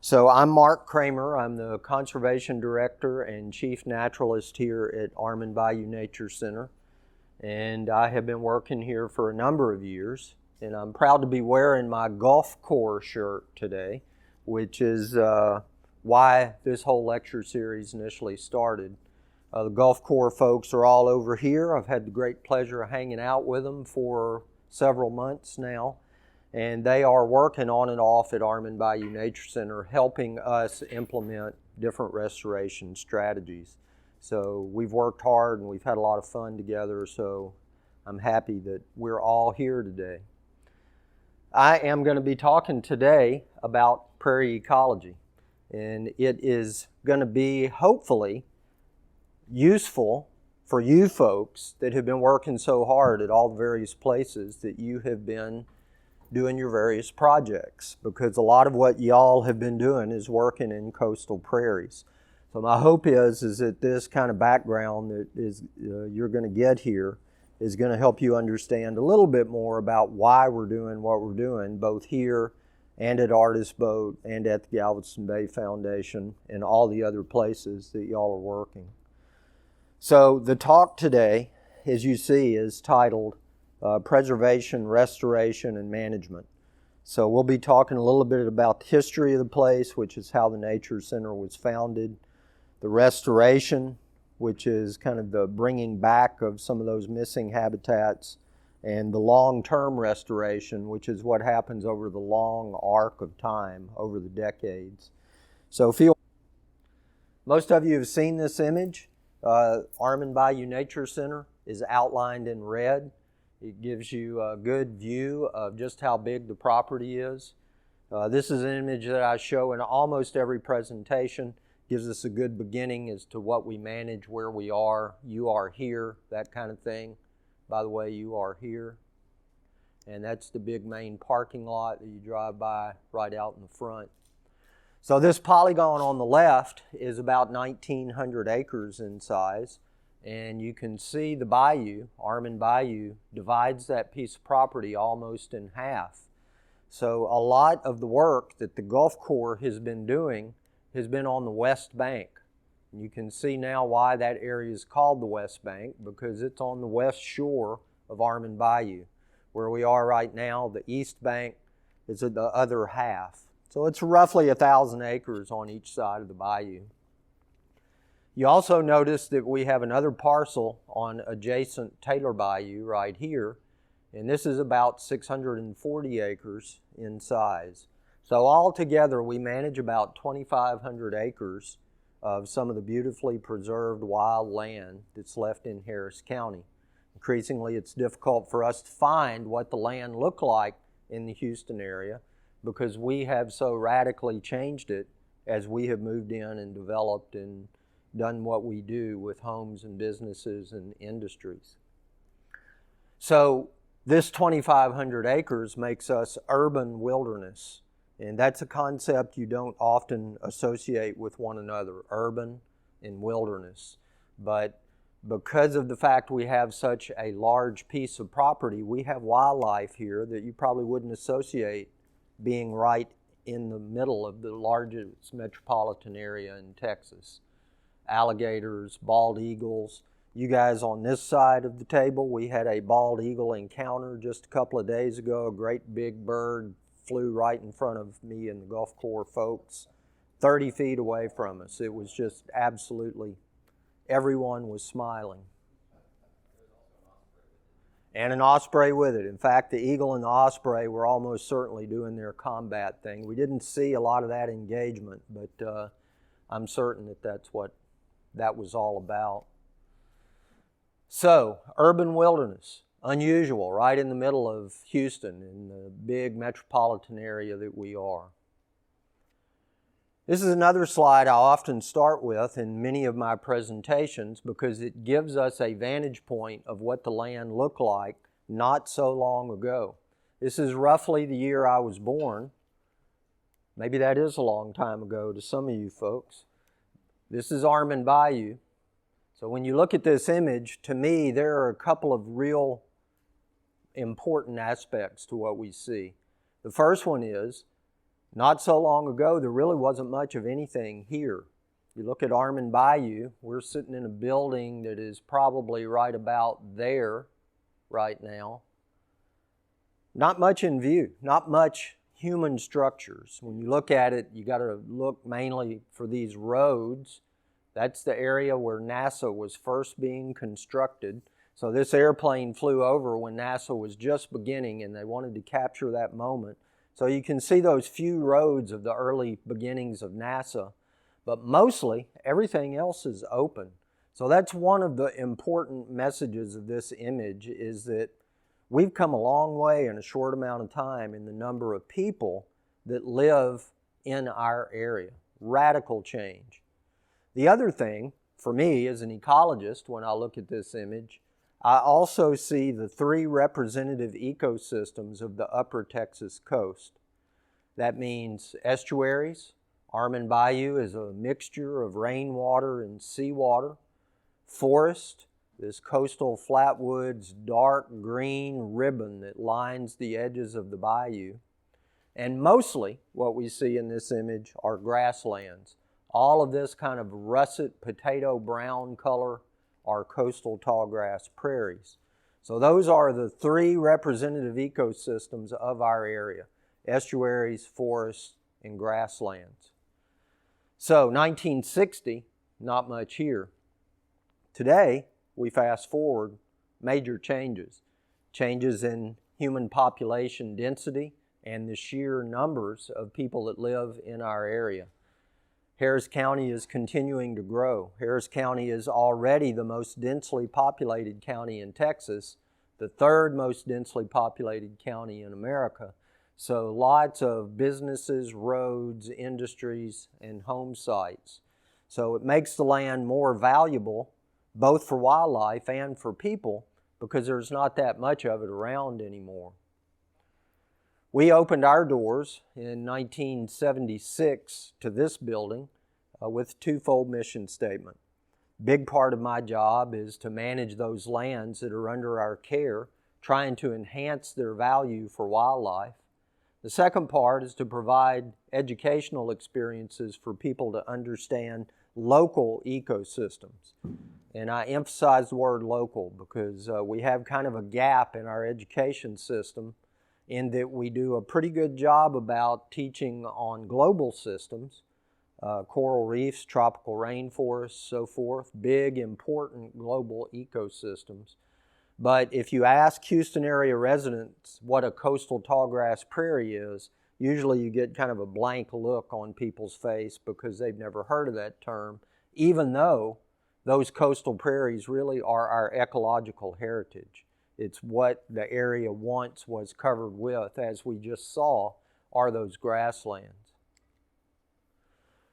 So I'm Mark Kramer. I'm the Conservation Director and Chief Naturalist here at Armand Bayou Nature Center. And I have been working here for a number of years. And I'm proud to be wearing my Gulf Corps shirt today, which is why this whole lecture series initially started. The Gulf Corps folks are all over here. I've had the great pleasure of hanging out with them for several months now. And they are working on and off at Armand Bayou Nature Center, helping us implement different restoration strategies. So we've worked hard and we've had a lot of fun together, so I'm happy that we're all here today. I am going to be talking today about prairie ecology, and it is going to be hopefully useful for you folks that have been working so hard at all the various places that you have been doing your various projects, because a lot of what y'all have been doing is working in coastal prairies. So my hope is that this kind of background that is you're going to get here is going to help you understand a little bit more about why we're doing what we're doing, both here and at Artist Boat and at the Galveston Bay Foundation and all the other places that y'all are working. So the talk today, as you see, is titled Preservation, Restoration, and Management. So we'll be talking a little bit about the history of the place, which is how the Nature Center was founded, the restoration, which is kind of the bringing back of some of those missing habitats, and the long-term restoration, which is what happens over the long arc of time, over the decades. So most of you have seen this image. Armand Bayou Nature Center is outlined in red. It gives you a good view of just how big the property is. This is an image that I show in almost every presentation. Gives us a good beginning as to what we manage, where we are, you are here, that kind of thing. By the way, you are here. And that's the big main parking lot that you drive by right out in the front. So this polygon on the left is about 1,900 acres in size. And you can see the bayou, Armand Bayou, divides that piece of property almost in half. So a lot of the work that the Gulf Corps has been doing has been on the West Bank. And you can see now why that area is called the West Bank, because it's on the west shore of Armand Bayou. Where we are right now, the East Bank is at the other half. So it's roughly 1,000 acres on each side of the bayou. You also notice that we have another parcel on adjacent Taylor Bayou right here, and this is about 640 acres in size. So altogether, we manage about 2,500 acres of some of the beautifully preserved wild land that's left in Harris County. Increasingly, it's difficult for us to find what the land looked like in the Houston area because we have so radically changed it as we have moved in and developed and done what we do with homes and businesses and industries. So this 2,500 acres makes us urban wilderness. And that's a concept you don't often associate with one another, urban and wilderness. But because of the fact we have such a large piece of property, we have wildlife here that you probably wouldn't associate being right in the middle of the largest metropolitan area in Texas. Alligators, bald eagles. You guys on this side of the table, we had a bald eagle encounter just a couple of days ago. A great big bird flew right in front of me and the Gulf Corps folks, 30 feet away from us. It was just absolutely, everyone was smiling. And an osprey with it. In fact, the eagle and the osprey were almost certainly doing their combat thing. We didn't see a lot of that engagement, but I'm certain that that's what that was all about. So, urban wilderness, unusual, right in the middle of Houston, in the big metropolitan area that we are. This is another slide I often start with in many of my presentations because it gives us a vantage point of what the land looked like not so long ago. This is roughly the year I was born. Maybe that is a long time ago to some of you folks. This is Armand Bayou. So when you look at this image, to me, there are a couple of real important aspects to what we see. The first one is Not so long ago, there really wasn't much of anything here. You look at Armand Bayou, we're sitting in a building that is probably right about there right now. Not much in view, not much human structures. When you look at it, you got to look mainly for these roads. That's the area where NASA was first being constructed. So this airplane flew over when NASA was just beginning, and they wanted to capture that moment. So you can see those few roads of the early beginnings of NASA, but mostly everything else is open. So that's one of the important messages of this image, is that we've come a long way in a short amount of time in the number of people that live in our area. Radical change. The other thing, for me as an ecologist, when I look at this image, I also see the three representative ecosystems of the upper Texas coast. That means estuaries. Armand Bayou is a mixture of rainwater and seawater. Forest, this coastal flatwoods, dark green ribbon that lines the edges of the bayou. And mostly what we see in this image are grasslands. All of this kind of russet potato brown color are coastal tallgrass prairies. So those are the three representative ecosystems of our area: estuaries, forests, and grasslands. So 1960, not much here. Today, we fast forward, major changes. Changes in human population density and the sheer numbers of people that live in our area. Harris County is continuing to grow. Harris County is already the most densely populated county in Texas, the third most densely populated county in America. So lots of businesses, roads, industries, and home sites. So it makes the land more valuable, both for wildlife and for people, because there's not that much of it around anymore. We opened our doors in 1976 to this building with a twofold mission statement. Big part of my job is to manage those lands that are under our care, trying to enhance their value for wildlife. The second part is to provide educational experiences for people to understand local ecosystems. And I emphasize the word local because we have kind of a gap in our education system in that we do a pretty good job about teaching on global systems, coral reefs, tropical rainforests, so forth, big, important global ecosystems. But if you ask Houston area residents what a coastal tallgrass prairie is, usually you get kind of a blank look on people's face because they've never heard of that term, even though those coastal prairies really are our ecological heritage. It's what the area once was covered with, as we just saw, are those grasslands.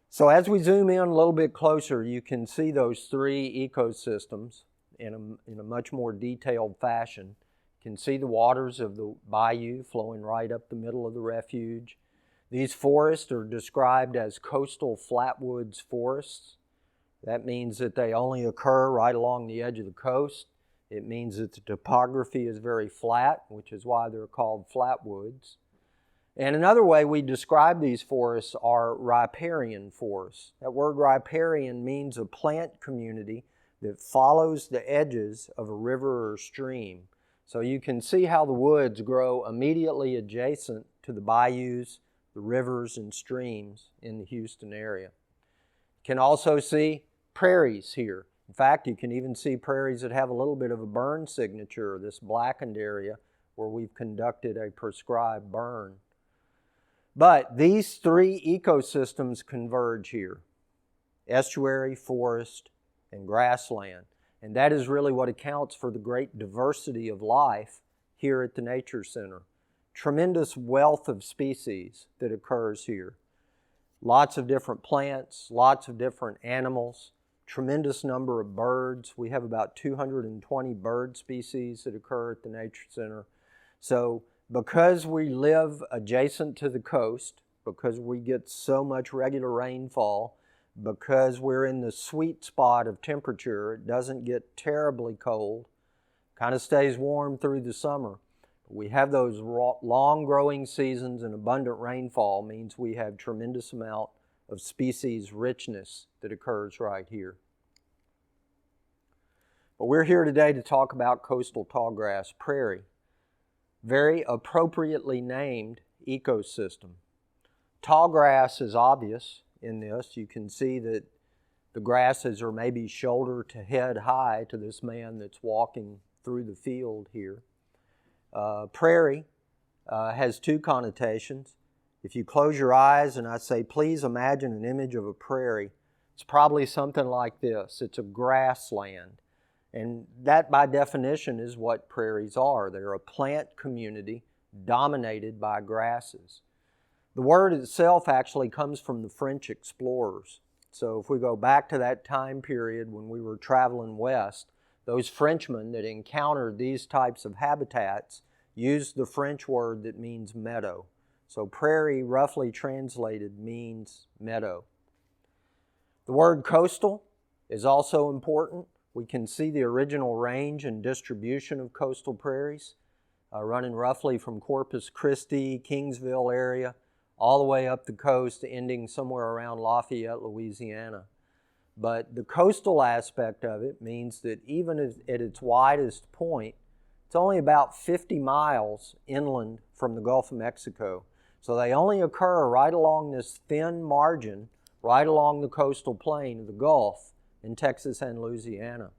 So as we zoom in a little bit closer, you can see those three ecosystems in a much more detailed fashion. You can see the waters of the bayou flowing right up the middle of the refuge. These forests are described as coastal flatwoods forests. That means that they only occur right along the edge of the coast. It means that the topography is very flat, which is why they're called flatwoods. And another way we describe these forests are riparian forests. That word riparian means a plant community that follows the edges of a river or stream. So you can see how the woods grow immediately adjacent to the bayous, the rivers, and streams in the Houston area. You can also see prairies here. In fact, you can even see prairies that have a little bit of a burn signature, this blackened area where we've conducted a prescribed burn. But these three ecosystems converge here: estuary, forest, and grassland. And that is really what accounts for the great diversity of life here at the Nature Center. Tremendous wealth of species that occurs here. Lots of different plants, lots of different animals, tremendous number of birds. We have about 220 bird species that occur at the Nature Center. So because we live adjacent to the coast, because we get so much regular rainfall, because we're in the sweet spot of temperature, it doesn't get terribly cold, kind of stays warm through the summer. We have those long growing seasons, and abundant rainfall means we have tremendous amount of species richness that occurs right here. But we're here today to talk about coastal tallgrass prairie, very appropriately named ecosystem. Tallgrass is obvious in this. You can see that the grasses are maybe shoulder to head high to this man that's walking through the field here. Prairie has two connotations. If you close your eyes and I say, please imagine an image of a prairie, it's probably something like this. It's a grassland. And that by definition is what prairies are. They're a plant community dominated by grasses. The word itself actually comes from the French explorers. So if we go back to that time period when we were traveling west, those Frenchmen that encountered these types of habitats used the French word that means meadow. So prairie, roughly translated, means meadow. The word coastal is also important. We can see the original range and distribution of coastal prairies, running roughly from Corpus Christi, Kingsville area, all the way up the coast, ending somewhere around Lafayette, Louisiana. But the coastal aspect of it means that even at its widest point, it's only about 50 miles inland from the Gulf of Mexico. So they only occur right along this thin margin, right along the coastal plain of the Gulf in Texas and Louisiana.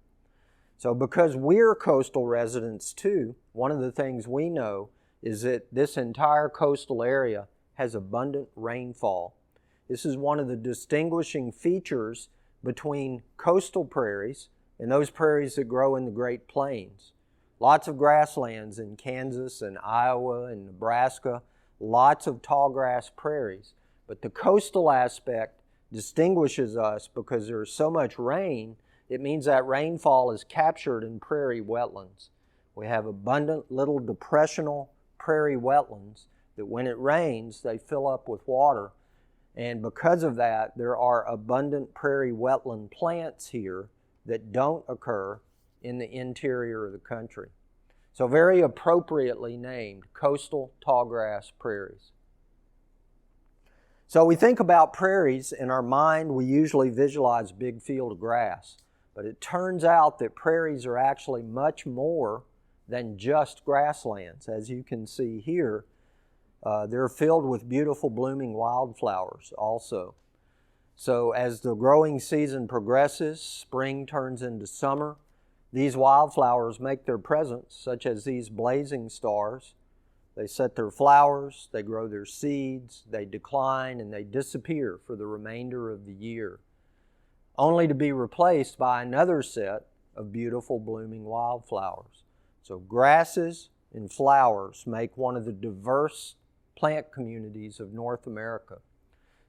So because we're coastal residents too, one of the things we know is that this entire coastal area has abundant rainfall. This is one of the distinguishing features between coastal prairies and those prairies that grow in the Great Plains. Lots of grasslands in Kansas and Iowa and Nebraska, lots of tallgrass prairies. But the coastal aspect distinguishes us because there's so much rain, it means that rainfall is captured in prairie wetlands. We have abundant little depressional prairie wetlands that when it rains, they fill up with water. And because of that, there are abundant prairie wetland plants here that don't occur in the interior of the country. So very appropriately named coastal tallgrass prairies. So we think about prairies, in our mind we usually visualize a big field of grass. But it turns out that prairies are actually much more than just grasslands. As you can see here, they're filled with beautiful blooming wildflowers also. So as the growing season progresses, spring turns into summer, these wildflowers make their presence, such as these blazing stars. They set their flowers, they grow their seeds, they decline, and they disappear for the remainder of the year, only to be replaced by another set of beautiful blooming wildflowers. So grasses and flowers make one of the diverse plant communities of North America.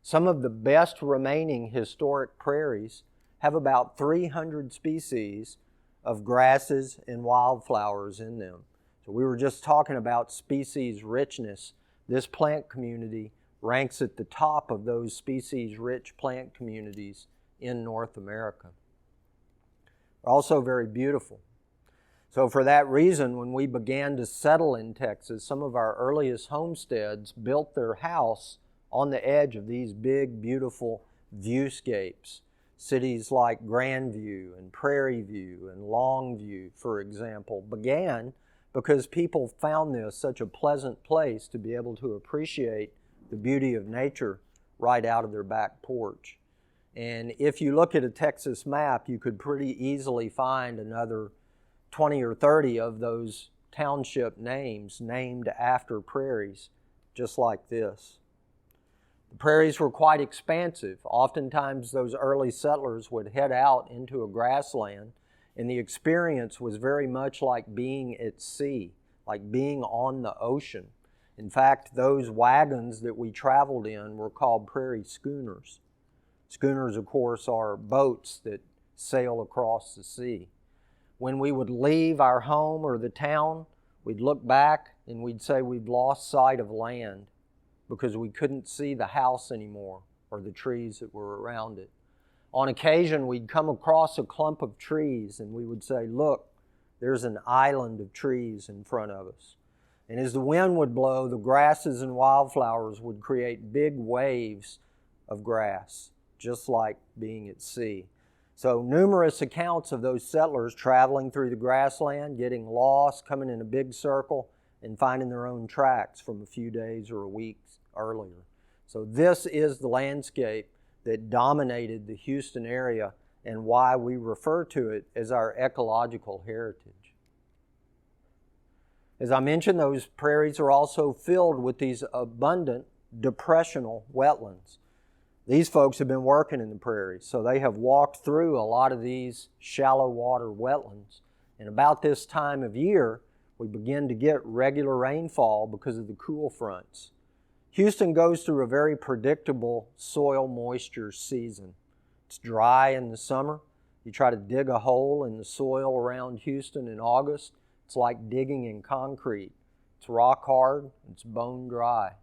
Some of the best remaining historic prairies have about 300 species of grasses and wildflowers in them. So we were just talking about species richness. This plant community ranks at the top of those species-rich plant communities in North America. They're also very beautiful. So for that reason, when we began to settle in Texas, some of our earliest homesteads built their house on the edge of these big, beautiful viewscapes. Cities like Grandview and Prairie View and Longview, for example, began because people found this such a pleasant place to be able to appreciate the beauty of nature right out of their back porch. And if you look at a Texas map, you could pretty easily find another 20 or 30 of those township names named after prairies, just like this. The prairies were quite expansive. Oftentimes those early settlers would head out into a grassland, and the experience was very much like being at sea, like being on the ocean. In fact, those wagons that we traveled in were called prairie schooners. Schooners, of course, are boats that sail across the sea. When we would leave our home or the town, we'd look back and we'd say we'd lost sight of land because we couldn't see the house anymore or the trees that were around it. On occasion, we'd come across a clump of trees and we would say, look, there's an island of trees in front of us. And as the wind would blow, the grasses and wildflowers would create big waves of grass, just like being at sea. So numerous accounts of those settlers traveling through the grassland, getting lost, coming in a big circle, and finding their own tracks from a few days or a week earlier. So this is the landscape that dominated the Houston area and why we refer to it as our ecological heritage. As I mentioned, those prairies are also filled with these abundant depressional wetlands. These folks have been working in the prairies, so they have walked through a lot of these shallow water wetlands. And about this time of year, we begin to get regular rainfall because of the cool fronts. Houston goes through a very predictable soil moisture season. It's dry in the summer. You try to dig a hole in the soil around Houston in August, it's like digging in concrete. It's rock hard, it's bone dry.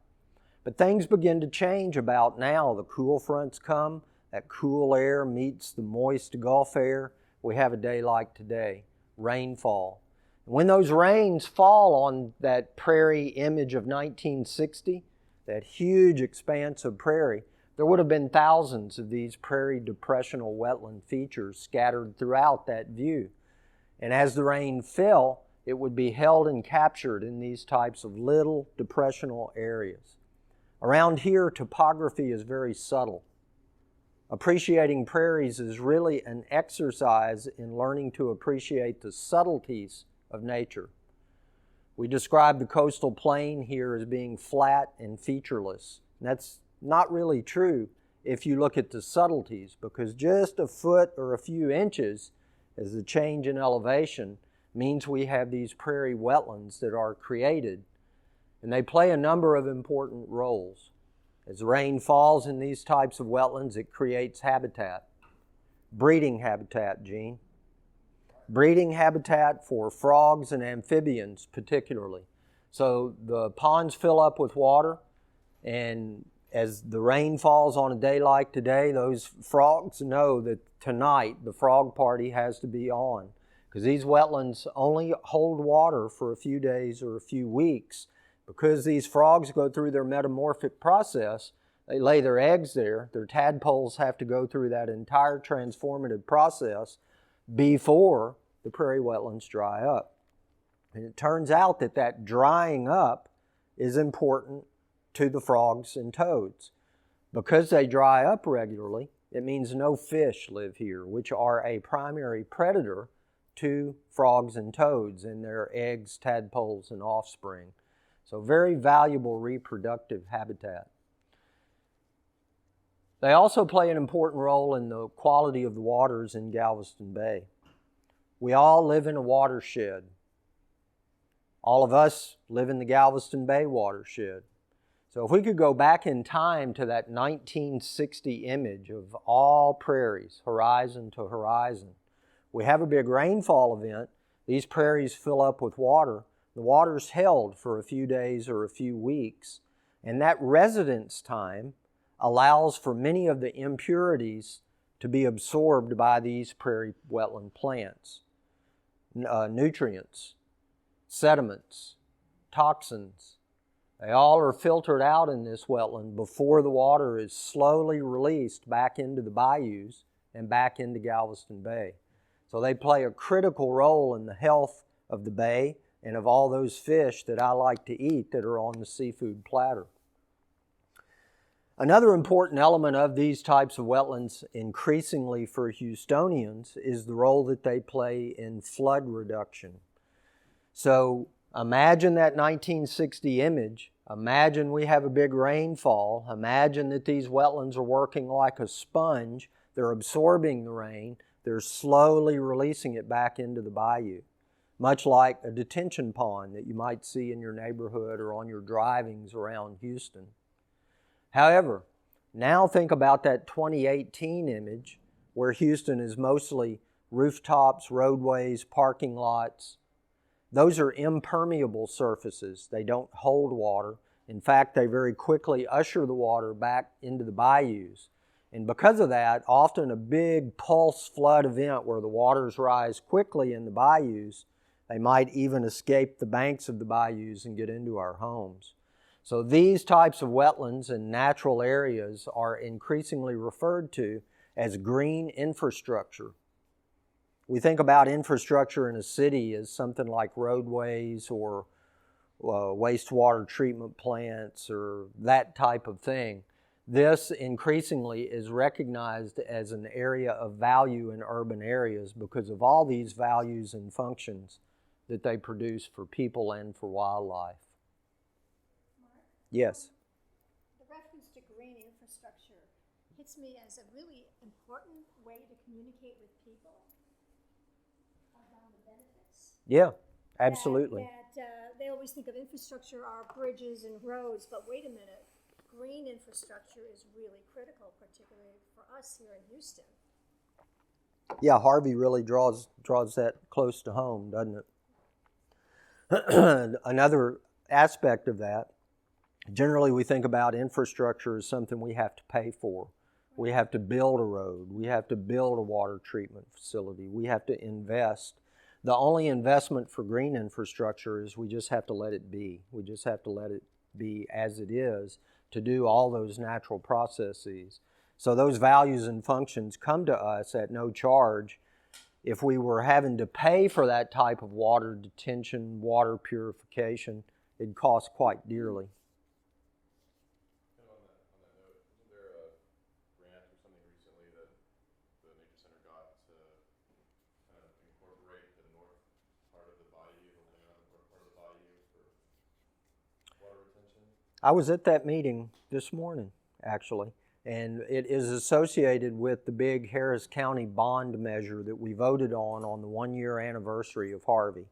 But things begin to change about now. The cool fronts come, that cool air meets the moist Gulf air. We have a day like today, rainfall. And when those rains fall on that prairie image of 1960, that huge expanse of prairie, there would have been thousands of these prairie depressional wetland features scattered throughout that view. And as the rain fell, it would be held and captured in these types of little depressional areas. Around here, topography is very subtle. Appreciating prairies is really an exercise in learning to appreciate the subtleties of nature. We describe the coastal plain here as being flat and featureless. And that's not really true if you look at the subtleties, because just a foot or a few inches as the change in elevation means we have these prairie wetlands that are created, and they play a number of important roles. As rain falls in these types of wetlands, it creates habitat. Breeding habitat, Gene. Breeding habitat for frogs and amphibians particularly. So the ponds fill up with water, and as the rain falls on a day like today, those frogs know that tonight the frog party has to be on, because these wetlands only hold water for a few days or a few weeks. Because these frogs go through their metamorphic process, they lay their eggs there. Their tadpoles have to go through that entire transformative process before the prairie wetlands dry up. And it turns out that that drying up is important to the frogs and toads. Because they dry up regularly, it means no fish live here, which are a primary predator to frogs and toads and their eggs, tadpoles, and offspring. So very valuable reproductive habitat. They also play an important role in the quality of the waters in Galveston Bay. We all live in a watershed. All of us live in the Galveston Bay watershed. So if we could go back in time to that 1960 image of all prairies, horizon to horizon, we have a big rainfall event. These prairies fill up with water. The water's held for a few days or a few weeks, and that residence time allows for many of the impurities to be absorbed by these prairie wetland plants. Nutrients, sediments, toxins, they all are filtered out in this wetland before the water is slowly released back into the bayous and back into Galveston Bay. So they play a critical role in the health of the bay and of all those fish that I like to eat that are on the seafood platter. Another important element of these types of wetlands, increasingly for Houstonians, is the role that they play in flood reduction. So imagine that 1960 image. Imagine we have a big rainfall. Imagine that these wetlands are working like a sponge. They're absorbing the rain. They're slowly releasing it back into the bayou, much like a detention pond that you might see in your neighborhood or on your drivings around Houston. However, now think about that 2018 image where Houston is mostly rooftops, roadways, parking lots. Those are impermeable surfaces. They don't hold water. In fact, they very quickly usher the water back into the bayous. And because of that, often a big pulse flood event where the waters rise quickly in the bayous, They might even escape the banks of the bayous and get into our homes. So these types of wetlands and natural areas are increasingly referred to as green infrastructure. We think about infrastructure in a city as something like roadways or wastewater treatment plants or that type of thing. This increasingly is recognized as an area of value in urban areas because of all these values and functions that they produce for people and for wildlife. Mark? Yes. The reference to green infrastructure hits me as a really important way to communicate with people around the benefits. Yeah, absolutely. That they always think of infrastructure are bridges and roads, but wait a minute. Green infrastructure is really critical, particularly for us here in Houston. Yeah, Harvey really draws that close to home, doesn't it? Another aspect of that, generally we think about infrastructure as something we have to pay for. We have to build a road. We have to build a water treatment facility. We have to invest. The only investment for green infrastructure is we just have to let it be. We just have to let it be as it is to do all those natural processes. So those values and functions come to us at no charge. If we were having to pay for that type of water detention, water purification, it'd cost quite dearly. On that note, wasn't there a grant or something recently that the Nature Center got to kind of incorporate the north part of the bayou, the land on the north part of the bayou for water retention? I was at that meeting this morning, actually, and it is associated with the big Harris County bond measure that we voted on the 1-year anniversary of Harvey.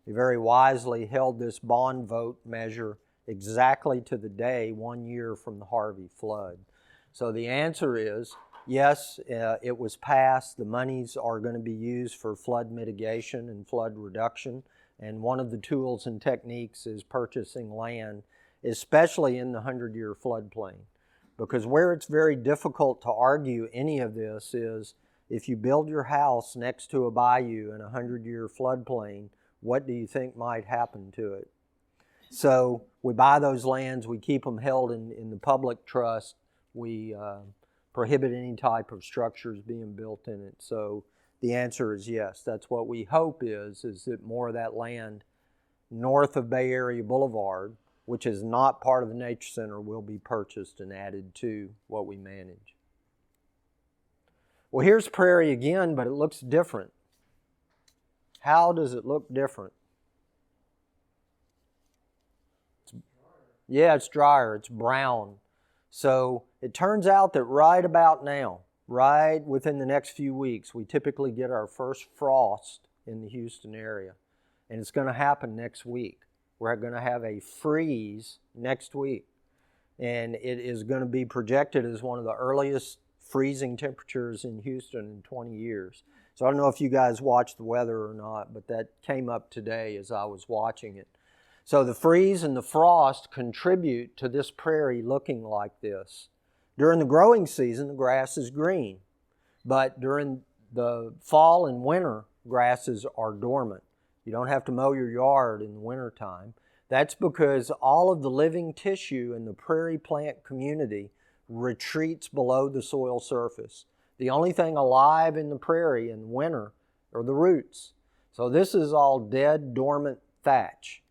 We very wisely held this bond vote measure exactly to the day 1 year from the Harvey flood. So the answer is, yes, it was passed. The monies are going to be used for flood mitigation and flood reduction, and one of the tools and techniques is purchasing land, especially in the 100-year floodplain. Because where it's very difficult to argue any of this is if you build your house next to a bayou in a 100-year floodplain, what do you think might happen to it? So we buy those lands, we keep them held in the public trust, we prohibit any type of structures being built in it. So the answer is yes. That's what we hope is that more of that land north of Bay Area Boulevard, which is not part of the Nature Center, will be purchased and added to what we manage. Well, here's prairie again, but it looks different. How does it look different? Yeah, it's drier. It's brown. So it turns out that right about now, right within the next few weeks, we typically get our first frost in the Houston area. And it's going to happen next week. We're going to have a freeze next week. And it is going to be projected as one of the earliest freezing temperatures in Houston in 20 years. So I don't know if you guys watched the weather or not, but that came up today as I was watching it. So the freeze and the frost contribute to this prairie looking like this. During the growing season, the grass is green. But during the fall and winter, grasses are dormant. You don't have to mow your yard in the wintertime. That's because all of the living tissue in the prairie plant community retreats below the soil surface. The only thing alive in the prairie in winter are the roots. So this is all dead, dormant thatch.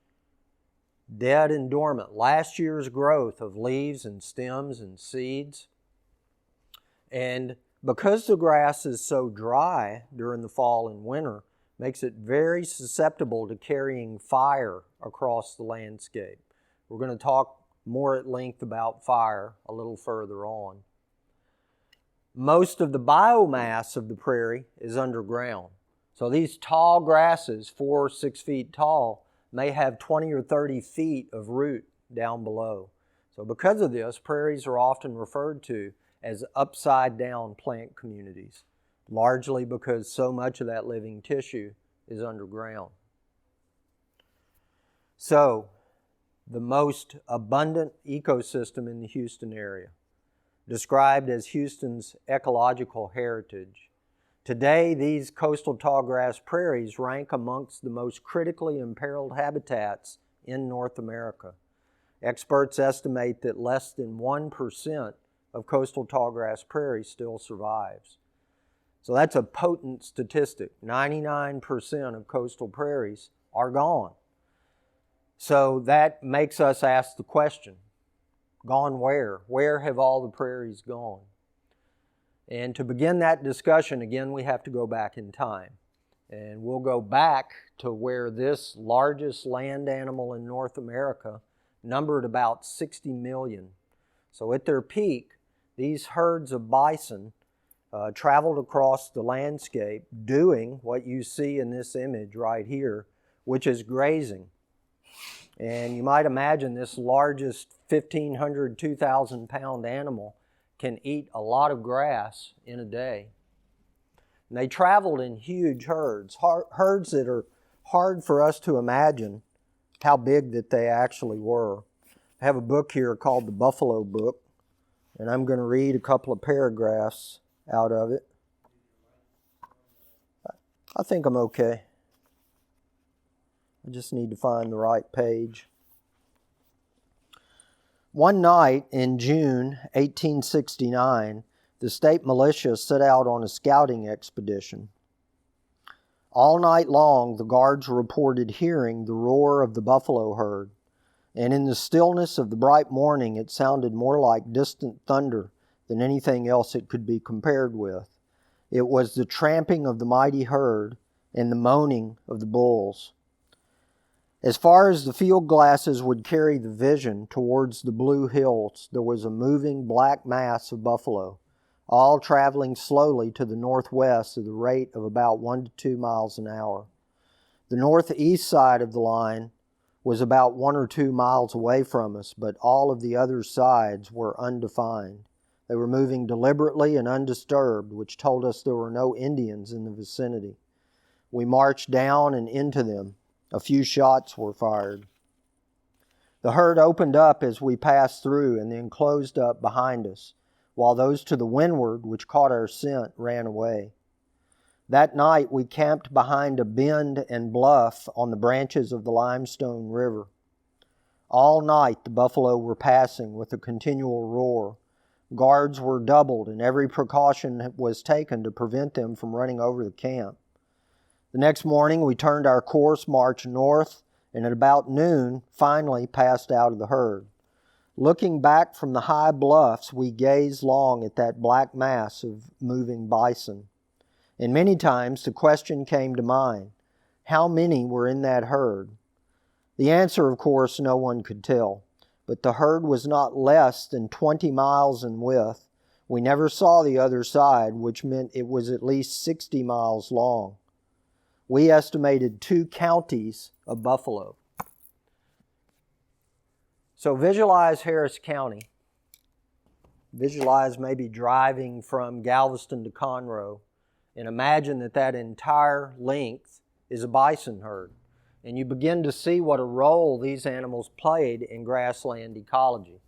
Dead and dormant. Last year's growth of leaves and stems and seeds. And because the grass is so dry during the fall and winter, makes it very susceptible to carrying fire across the landscape. We're going to talk more at length about fire a little further on. Most of the biomass of the prairie is underground. So these tall grasses, 4 or 6 feet tall, may have 20 or 30 feet of root down below. So because of this, prairies are often referred to as upside down plant communities, largely because so much of that living tissue is underground. So, the most abundant ecosystem in the Houston area, described as Houston's ecological heritage. Today, these coastal tallgrass prairies rank amongst the most critically imperiled habitats in North America. Experts estimate that less than 1% of coastal tallgrass prairie still survives. So that's a potent statistic. 99% of coastal prairies are gone. So that makes us ask the question, gone where? Where have all the prairies gone? And to begin that discussion, again, we have to go back in time. And we'll go back to where this largest land animal in North America numbered about 60 million. So at their peak, these herds of bison traveled across the landscape doing what you see in this image right here, which is grazing. And you might imagine this largest 1,500, 2,000 pound animal can eat a lot of grass in a day. And they traveled in huge herds, herds that are hard for us to imagine how big that they actually were. I have a book here called the Buffalo Book, and I'm going to read a couple of paragraphs out of it. I think I'm okay. I just need to find the right page. One night in June 1869, the state militia set out on a scouting expedition. All night long, the guards reported hearing the roar of the buffalo herd, and in the stillness of the bright morning, it sounded more like distant thunder than anything else it could be compared with. It was the tramping of the mighty herd and the moaning of the bulls. As far as the field glasses would carry the vision towards the blue hills, there was a moving black mass of buffalo, all traveling slowly to the northwest at the rate of about 1 to 2 miles an hour. The northeast side of the line was about 1 or 2 miles away from us, but all of the other sides were undefined. They were moving deliberately and undisturbed, which told us there were no Indians in the vicinity. We marched down and into them. A few shots were fired. The herd opened up as we passed through and then closed up behind us, while those to the windward, which caught our scent, ran away. That night we camped behind a bend and bluff on the branches of the Limestone River. All night the buffalo were passing with a continual roar. Guards were doubled and every precaution was taken to prevent them from running over the camp. The next morning we turned our course, marched north, and at about noon finally passed out of the herd. Looking back from the high bluffs, we gazed long at that black mass of moving bison. And many times the question came to mind, how many were in that herd? The answer, of course, no one could tell. But the herd was not less than 20 miles in width. We never saw the other side, which meant it was at least 60 miles long. We estimated 2 counties of buffalo. So visualize Harris County. Visualize maybe driving from Galveston to Conroe, and imagine that that entire length is a bison herd. And you begin to see what a role these animals played in grassland ecology.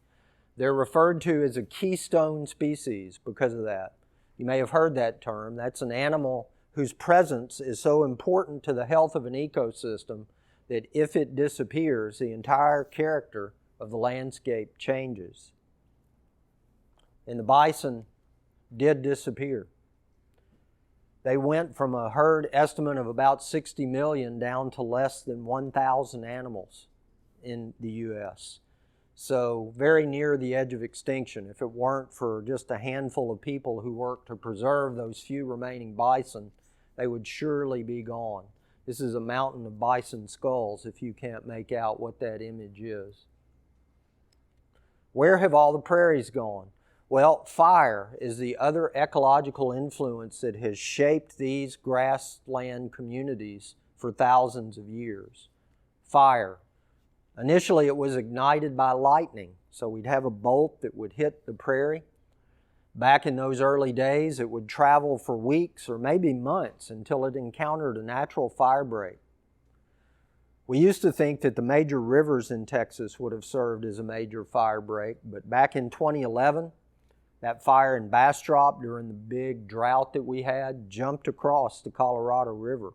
They're referred to as a keystone species because of that. You may have heard that term. That's an animal whose presence is so important to the health of an ecosystem that if it disappears, the entire character of the landscape changes. And the bison did disappear. They went from a herd estimate of about 60 million down to less than 1,000 animals in the U.S. So very near the edge of extinction. If it weren't for just a handful of people who worked to preserve those few remaining bison, they would surely be gone. This is a mountain of bison skulls if you can't make out what that image is. Where have all the prairies gone? Well, fire is the other ecological influence that has shaped these grassland communities for thousands of years. Fire. Initially, it was ignited by lightning, so we'd have a bolt that would hit the prairie. Back in those early days, it would travel for weeks or maybe months until it encountered a natural fire break. We used to think that the major rivers in Texas would have served as a major fire break, but back in 2011, That fire in Bastrop during the big drought that we had jumped across the Colorado River.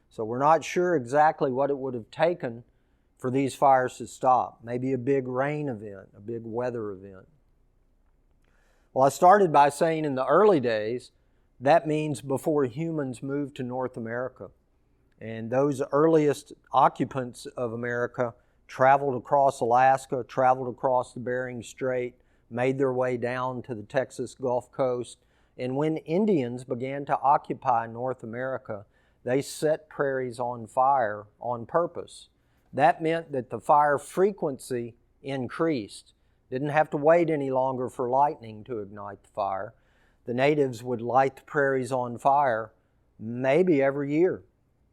So we're not sure exactly what it would have taken for these fires to stop. Maybe a big rain event, a big weather event. Well, I started by saying in the early days, that means before humans moved to North America. And those earliest occupants of America traveled across Alaska, traveled across the Bering Strait, made their way down to the Texas Gulf Coast. And when Indians began to occupy North America, they set prairies on fire on purpose. That meant that the fire frequency increased. Didn't have to wait any longer for lightning to ignite the fire. The natives would light the prairies on fire maybe every year.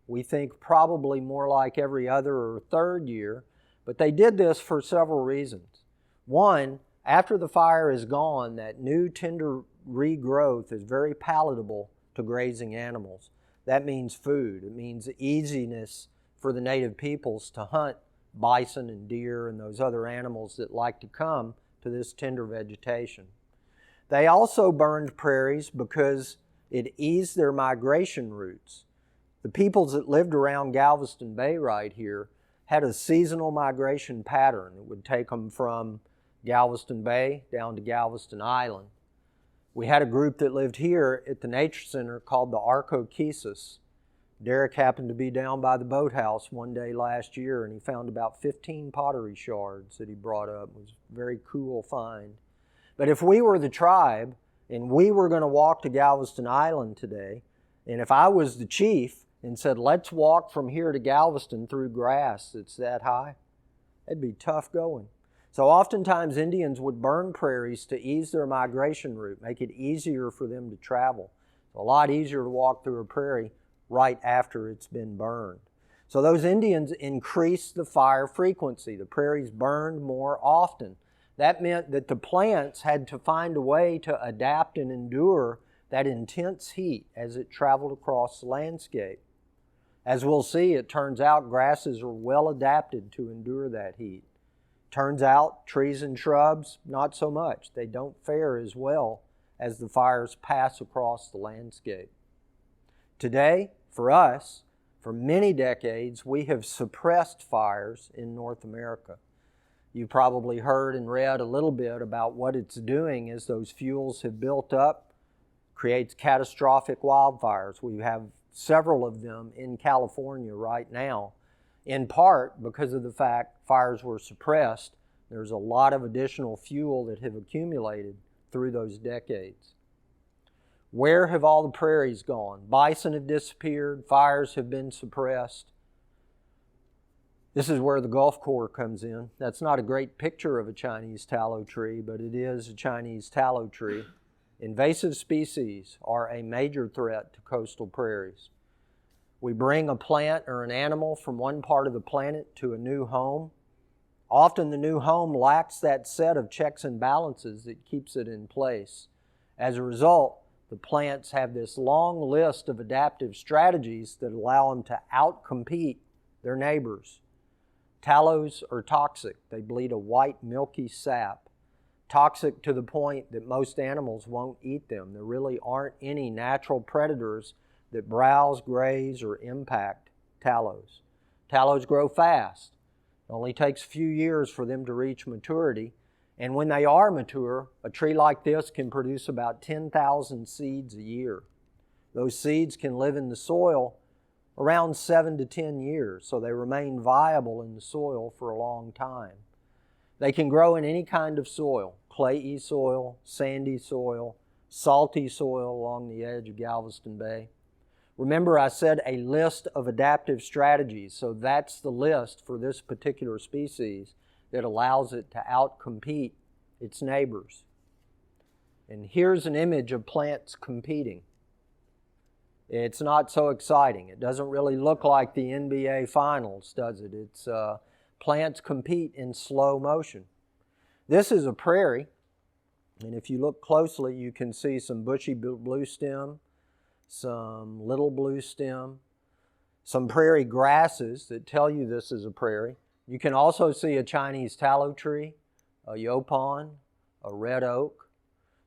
We think probably more like every other or third year, but they did this for several reasons. One, after the fire is gone, that new tender regrowth is very palatable to grazing animals. That means food. It means easiness for the native peoples to hunt bison and deer and those other animals that like to come to this tender vegetation. They also burned prairies because it eased their migration routes. The peoples that lived around Galveston Bay right here had a seasonal migration pattern. It would take them from Galveston Bay down to Galveston Island. We had a group that lived here at the Nature Center called the Archokeesis. Derek happened to be down by the boathouse one day last year, and he found about 15 pottery shards that he brought up. It was a very cool find. But if we were the tribe, and we were going to walk to Galveston Island today, and if I was the chief and said, let's walk from here to Galveston through grass that's that high, it'd be tough going. So oftentimes Indians would burn prairies to ease their migration route, make it easier for them to travel. It's a lot easier to walk through a prairie right after it's been burned. So those Indians increased the fire frequency. The prairies burned more often. That meant that the plants had to find a way to adapt and endure that intense heat as it traveled across the landscape. As we'll see, it turns out grasses are well adapted to endure that heat. Turns out trees and shrubs, not so much. They don't fare as well as the fires pass across the landscape. Today, for us, for many decades, we have suppressed fires in North America. You've probably heard and read a little bit about what it's doing as those fuels have built up, creates catastrophic wildfires. We have several of them in California right now, in part because of the fact fires were suppressed. There's a lot of additional fuel that have accumulated through those decades. Where have all the prairies gone? Bison have disappeared, fires have been suppressed. This is where the Gulf Corps comes in. That's not a great picture of a Chinese tallow tree, but it is a Chinese tallow tree. Invasive species are a major threat to coastal prairies. We bring a plant or an animal from one part of the planet to a new home. Often the new home lacks that set of checks and balances that keeps it in place. As a result, the plants have this long list of adaptive strategies that allow them to outcompete their neighbors. Tallows are toxic. They bleed a white, milky sap. Toxic to the point that most animals won't eat them. There really aren't any natural predators that browse, graze, or impact tallows. Tallows grow fast. It only takes a few years for them to reach maturity. And when they are mature, a tree like this can produce about 10,000 seeds a year. Those seeds can live in the soil around 7 to 10 years, so they remain viable in the soil for a long time. They can grow in any kind of soil, clayey soil, sandy soil, salty soil along the edge of Galveston Bay. Remember, I said a list of adaptive strategies, so that's the list for this particular species that allows it to outcompete its neighbors. And here's an image of plants competing. It's not so exciting. It doesn't really look like the NBA Finals, does it? It's plants compete in slow motion. This is a prairie, and if you look closely, you can see some bushy blue stem, some little blue stem, some prairie grasses that tell you this is a prairie. You can also see a Chinese tallow tree, a yaupon, a red oak.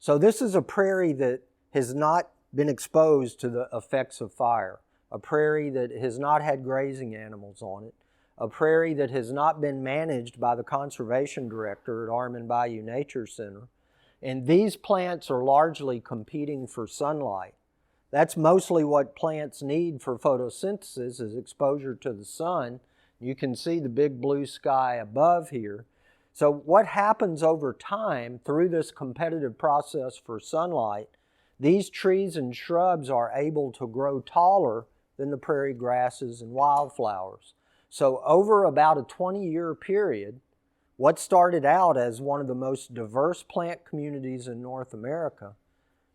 So this is a prairie that has not been exposed to the effects of fire, a prairie that has not had grazing animals on it, a prairie that has not been managed by the conservation director at Armand Bayou Nature Center. And these plants are largely competing for sunlight. That's mostly what plants need for photosynthesis, is exposure to the sun. You can see the big blue sky above here. So what happens over time through this competitive process for sunlight, these trees and shrubs are able to grow taller than the prairie grasses and wildflowers. So over about a 20-year period, what started out as one of the most diverse plant communities in North America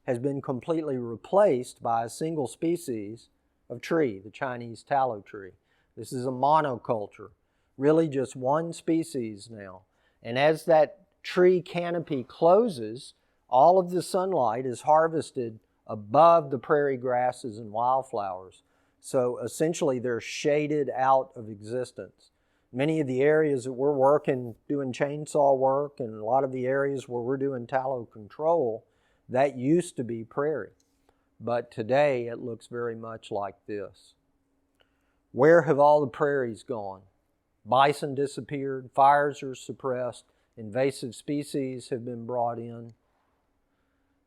has been completely replaced by a single species of tree, the Chinese tallow tree. This is a monoculture, really just one species now. And as that tree canopy closes, all of the sunlight is harvested above the prairie grasses and wildflowers. So essentially they're shaded out of existence. Many of the areas that we're working, doing chainsaw work, and a lot of the areas where we're doing tallow control, that used to be prairie. But today it looks very much like this. Where have all the prairies gone? Bison disappeared, fires are suppressed, invasive species have been brought in.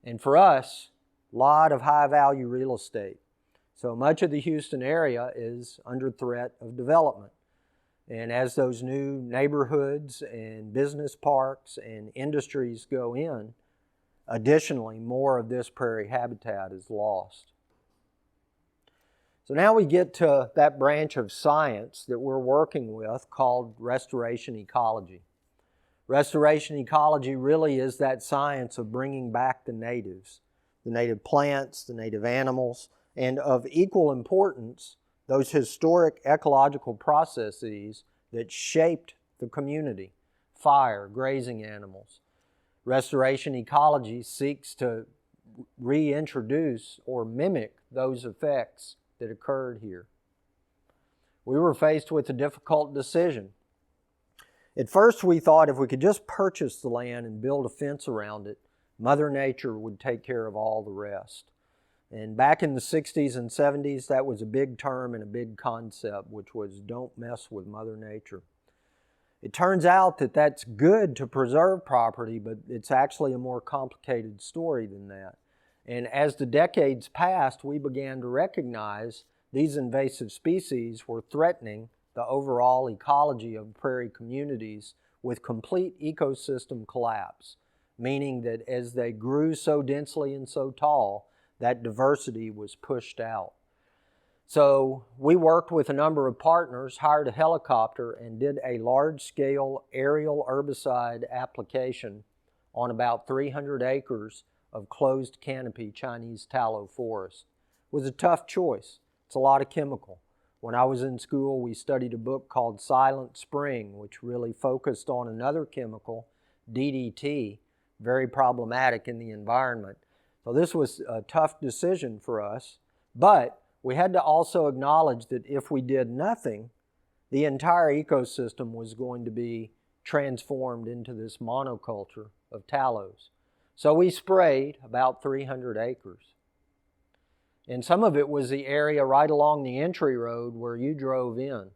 And for us, a lot of high-value real estate. So much of the Houston area is under threat of development. And as those new neighborhoods and business parks and industries go in, additionally, more of this prairie habitat is lost. So now we get to that branch of science that we're working with called restoration ecology. Restoration ecology really is that science of bringing back the natives, the native plants, the native animals, and of equal importance, those historic ecological processes that shaped the community: fire, grazing animals. Restoration ecology seeks to reintroduce or mimic those effects that occurred here. We were faced with a difficult decision. At first we thought if we could just purchase the land and build a fence around it, Mother Nature would take care of all the rest. And back in the 60s and 70s, that was a big term and a big concept, which was don't mess with Mother Nature. It turns out that that's good to preserve property, but it's actually a more complicated story than that. And as the decades passed, we began to recognize these invasive species were threatening the overall ecology of prairie communities with complete ecosystem collapse, meaning that as they grew so densely and so tall, that diversity was pushed out. So we worked with a number of partners, hired a helicopter, and did a large-scale aerial herbicide application on about 300 acres of closed canopy Chinese tallow forest. It was a tough choice. It's a lot of chemical. When I was in school, we studied a book called Silent Spring, which really focused on another chemical, DDT, very problematic in the environment. So this was a tough decision for us, but we had to also acknowledge that if we did nothing, the entire ecosystem was going to be transformed into this monoculture of tallows. So we sprayed about 300 acres. And some of it was the area right along the entry road where you drove in.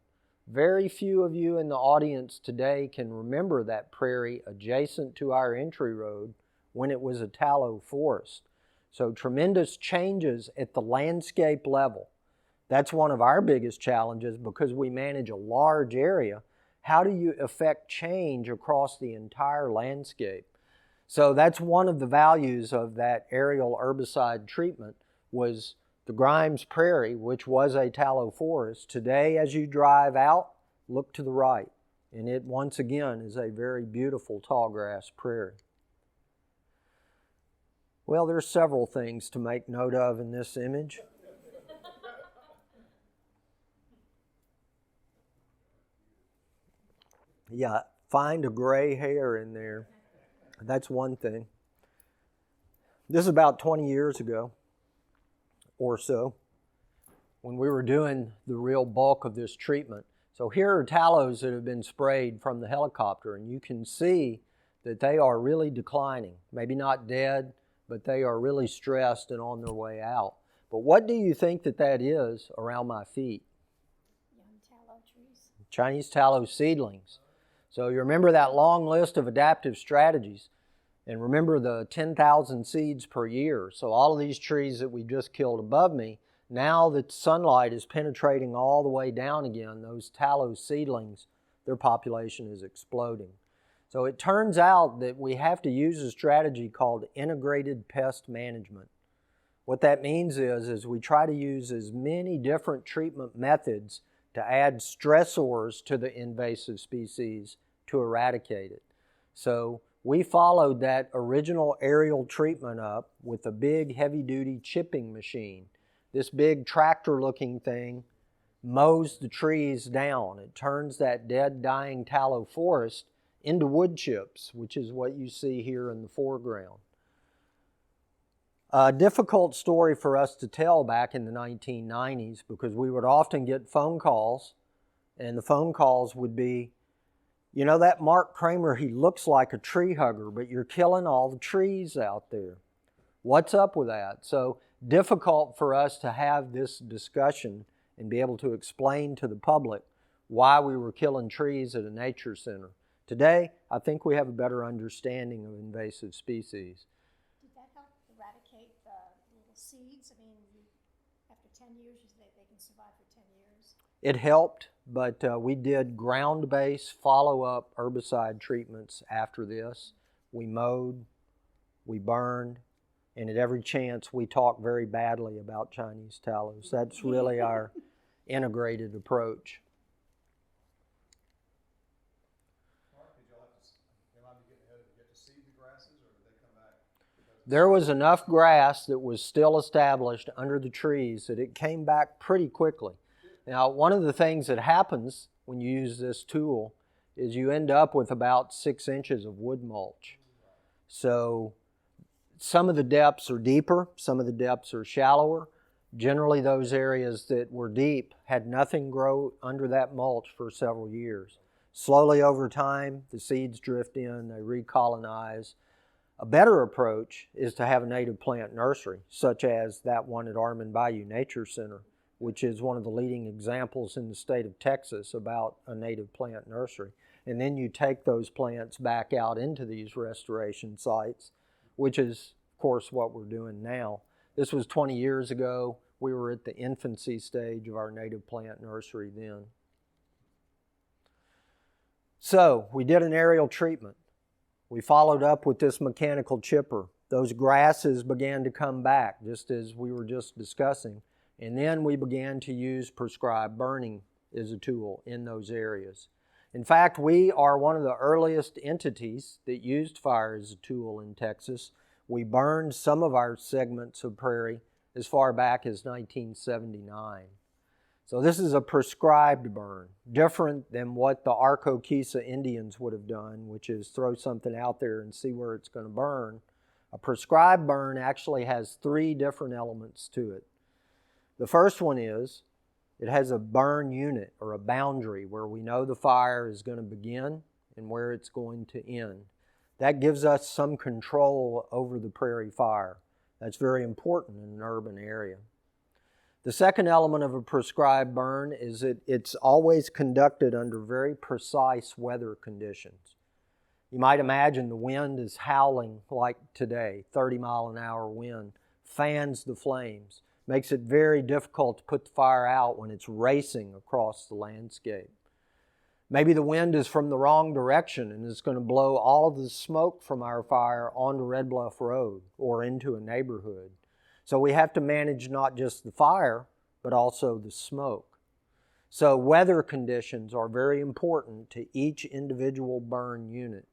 Very few of you in the audience today can remember that prairie adjacent to our entry road when it was a tallow forest. So tremendous changes at the landscape level. That's one of our biggest challenges because we manage a large area. How do you affect change across the entire landscape? So that's one of the values of that aerial herbicide treatment was the Grimes Prairie, which was a tallow forest. Today, as you drive out, look to the right, and it once again is a very beautiful tallgrass prairie. Well, there's several things to make note of in this image. Yeah, find a gray hair in there. That's one thing. This is about 20 years ago or so when we were doing the real bulk of this treatment. So here are tallows that have been sprayed from the helicopter, and you can see that they are really declining. Maybe not dead, but they are really stressed and on their way out. But what do you think that is around my feet? Young tallow trees. Chinese tallow seedlings. So you remember that long list of adaptive strategies. And remember the 10,000 seeds per year. So all of these trees that we just killed above me, now that sunlight is penetrating all the way down again, those tallow seedlings, their population is exploding. So it turns out that we have to use a strategy called integrated pest management. What that means is we try to use as many different treatment methods to add stressors to the invasive species to eradicate it. So we followed that original aerial treatment up with a big heavy-duty chipping machine. This big tractor-looking thing mows the trees down. It turns that dead, dying tallow forest into wood chips, which is what you see here in the foreground. A difficult story for us to tell back in the 1990s because we would often get phone calls, and the phone calls would be, you know, that Mark Kramer, he looks like a tree hugger, but you're killing all the trees out there. What's up with that? So difficult for us to have this discussion and be able to explain to the public why we were killing trees at a nature center. Today, I think we have a better understanding of invasive species. Did that help eradicate the little seeds? I mean, after 10 years, you say they can survive for 10 years? It helped, but we did ground-based follow-up herbicide treatments after this. We mowed, we burned, and at every chance we talk very badly about Chinese tallows. That's really our integrated approach. There was enough grass that was still established under the trees that it came back pretty quickly. Now, one of the things that happens when you use this tool is you end up with about 6 inches of wood mulch. So some of the depths are deeper, some of the depths are shallower. Generally, those areas that were deep had nothing grow under that mulch for several years. Slowly over time, the seeds drift in, they recolonize. A better approach is to have a native plant nursery, such as that one at Armand Bayou Nature Center, which is one of the leading examples in the state of Texas about a native plant nursery. And then you take those plants back out into these restoration sites, which is, of course, what we're doing now. This was 20 years ago. We were at the infancy stage of our native plant nursery then. So we did an aerial treatment. We followed up with this mechanical chipper. Those grasses began to come back, just as we were just discussing. And then we began to use prescribed burning as a tool in those areas. In fact, we are one of the earliest entities that used fire as a tool in Texas. We burned some of our segments of prairie as far back as 1979. So this is a prescribed burn, different than what the Arco-Kisa Indians would have done, which is throw something out there and see where it's going to burn. A prescribed burn actually has 3 different elements to it. The first one is it has a burn unit or a boundary where we know the fire is going to begin and where it's going to end. That gives us some control over the prairie fire. That's very important in an urban area. The second element of a prescribed burn is that it's always conducted under very precise weather conditions. You might imagine the wind is howling like today, 30-mile-an-hour wind, fans the flames, makes it very difficult to put the fire out when it's racing across the landscape. Maybe the wind is from the wrong direction and it's going to blow all of the smoke from our fire onto Red Bluff Road or into a neighborhood. So we have to manage not just the fire, but also the smoke. So weather conditions are very important to each individual burn unit.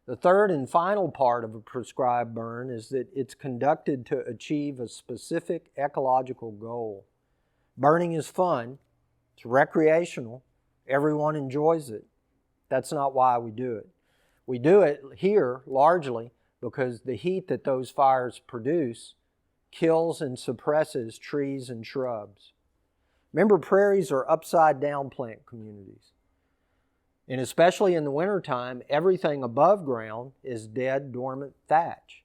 The third and final part of a prescribed burn is that it's conducted to achieve a specific ecological goal. Burning is fun, it's recreational, everyone enjoys it. That's not why we do it. We do it here largely because the heat that those fires produce kills and suppresses trees and shrubs. Remember, prairies are upside-down plant communities. And especially in the wintertime, everything above ground is dead, dormant thatch.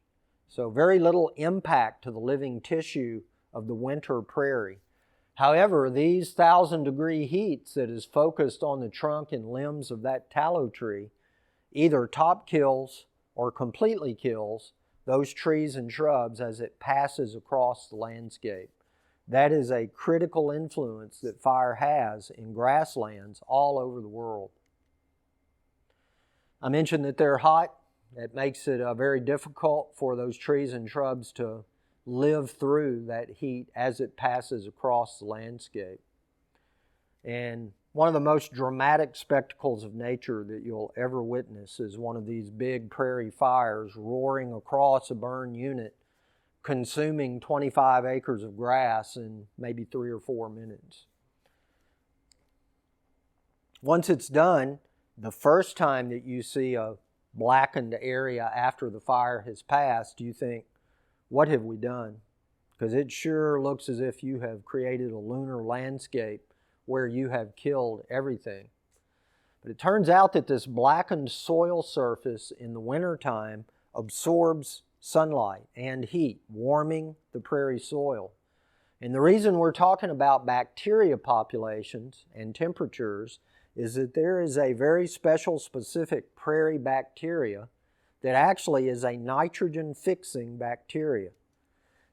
So very little impact to the living tissue of the winter prairie. However, these 1,000-degree heats that is focused on the trunk and limbs of that tallow tree either top kills or completely kills those trees and shrubs as it passes across the landscape. That is a critical influence that fire has in grasslands all over the world. I mentioned that they're hot. It makes it very difficult for those trees and shrubs to live through that heat as it passes across the landscape. And one of the most dramatic spectacles of nature that you'll ever witness is one of these big prairie fires roaring across a burn unit, consuming 25 acres of grass in maybe 3 or 4 minutes. Once it's done, the first time that you see a blackened area after the fire has passed, you think, what have we done? Because it sure looks as if you have created a lunar landscape where you have killed everything. But it turns out that this blackened soil surface in the wintertime absorbs sunlight and heat, warming the prairie soil. And the reason we're talking about bacteria populations and temperatures is that there is a very special specific prairie bacteria that actually is a nitrogen-fixing bacteria.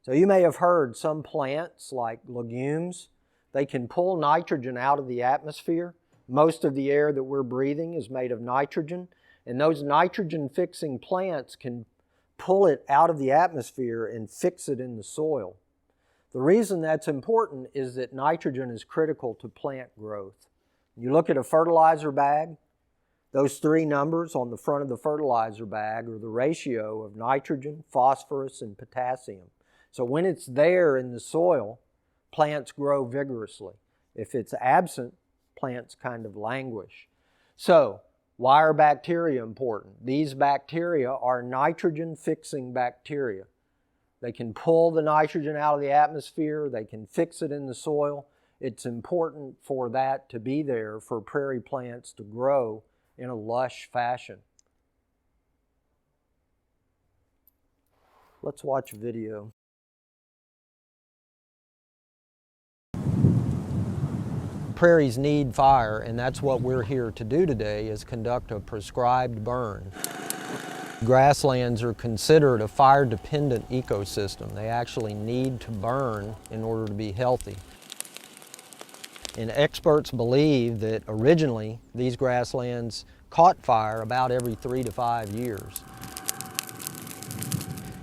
So you may have heard some plants like legumes, they can pull nitrogen out of the atmosphere. Most of the air that we're breathing is made of nitrogen, and those nitrogen-fixing plants can pull it out of the atmosphere and fix it in the soil. The reason that's important is that nitrogen is critical to plant growth. You look at a fertilizer bag, those 3 numbers on the front of the fertilizer bag are the ratio of nitrogen, phosphorus, and potassium. So when it's there in the soil, plants grow vigorously. If it's absent, plants kind of languish. So, why are bacteria important? These bacteria are nitrogen-fixing bacteria. They can pull the nitrogen out of the atmosphere, they can fix it in the soil. It's important for that to be there for prairie plants to grow in a lush fashion. Let's watch a video. Prairies need fire, and that's what we're here to do today, is conduct a prescribed burn. Grasslands are considered a fire-dependent ecosystem. They actually need to burn in order to be healthy. And experts believe that originally these grasslands caught fire about every 3 to 5 years.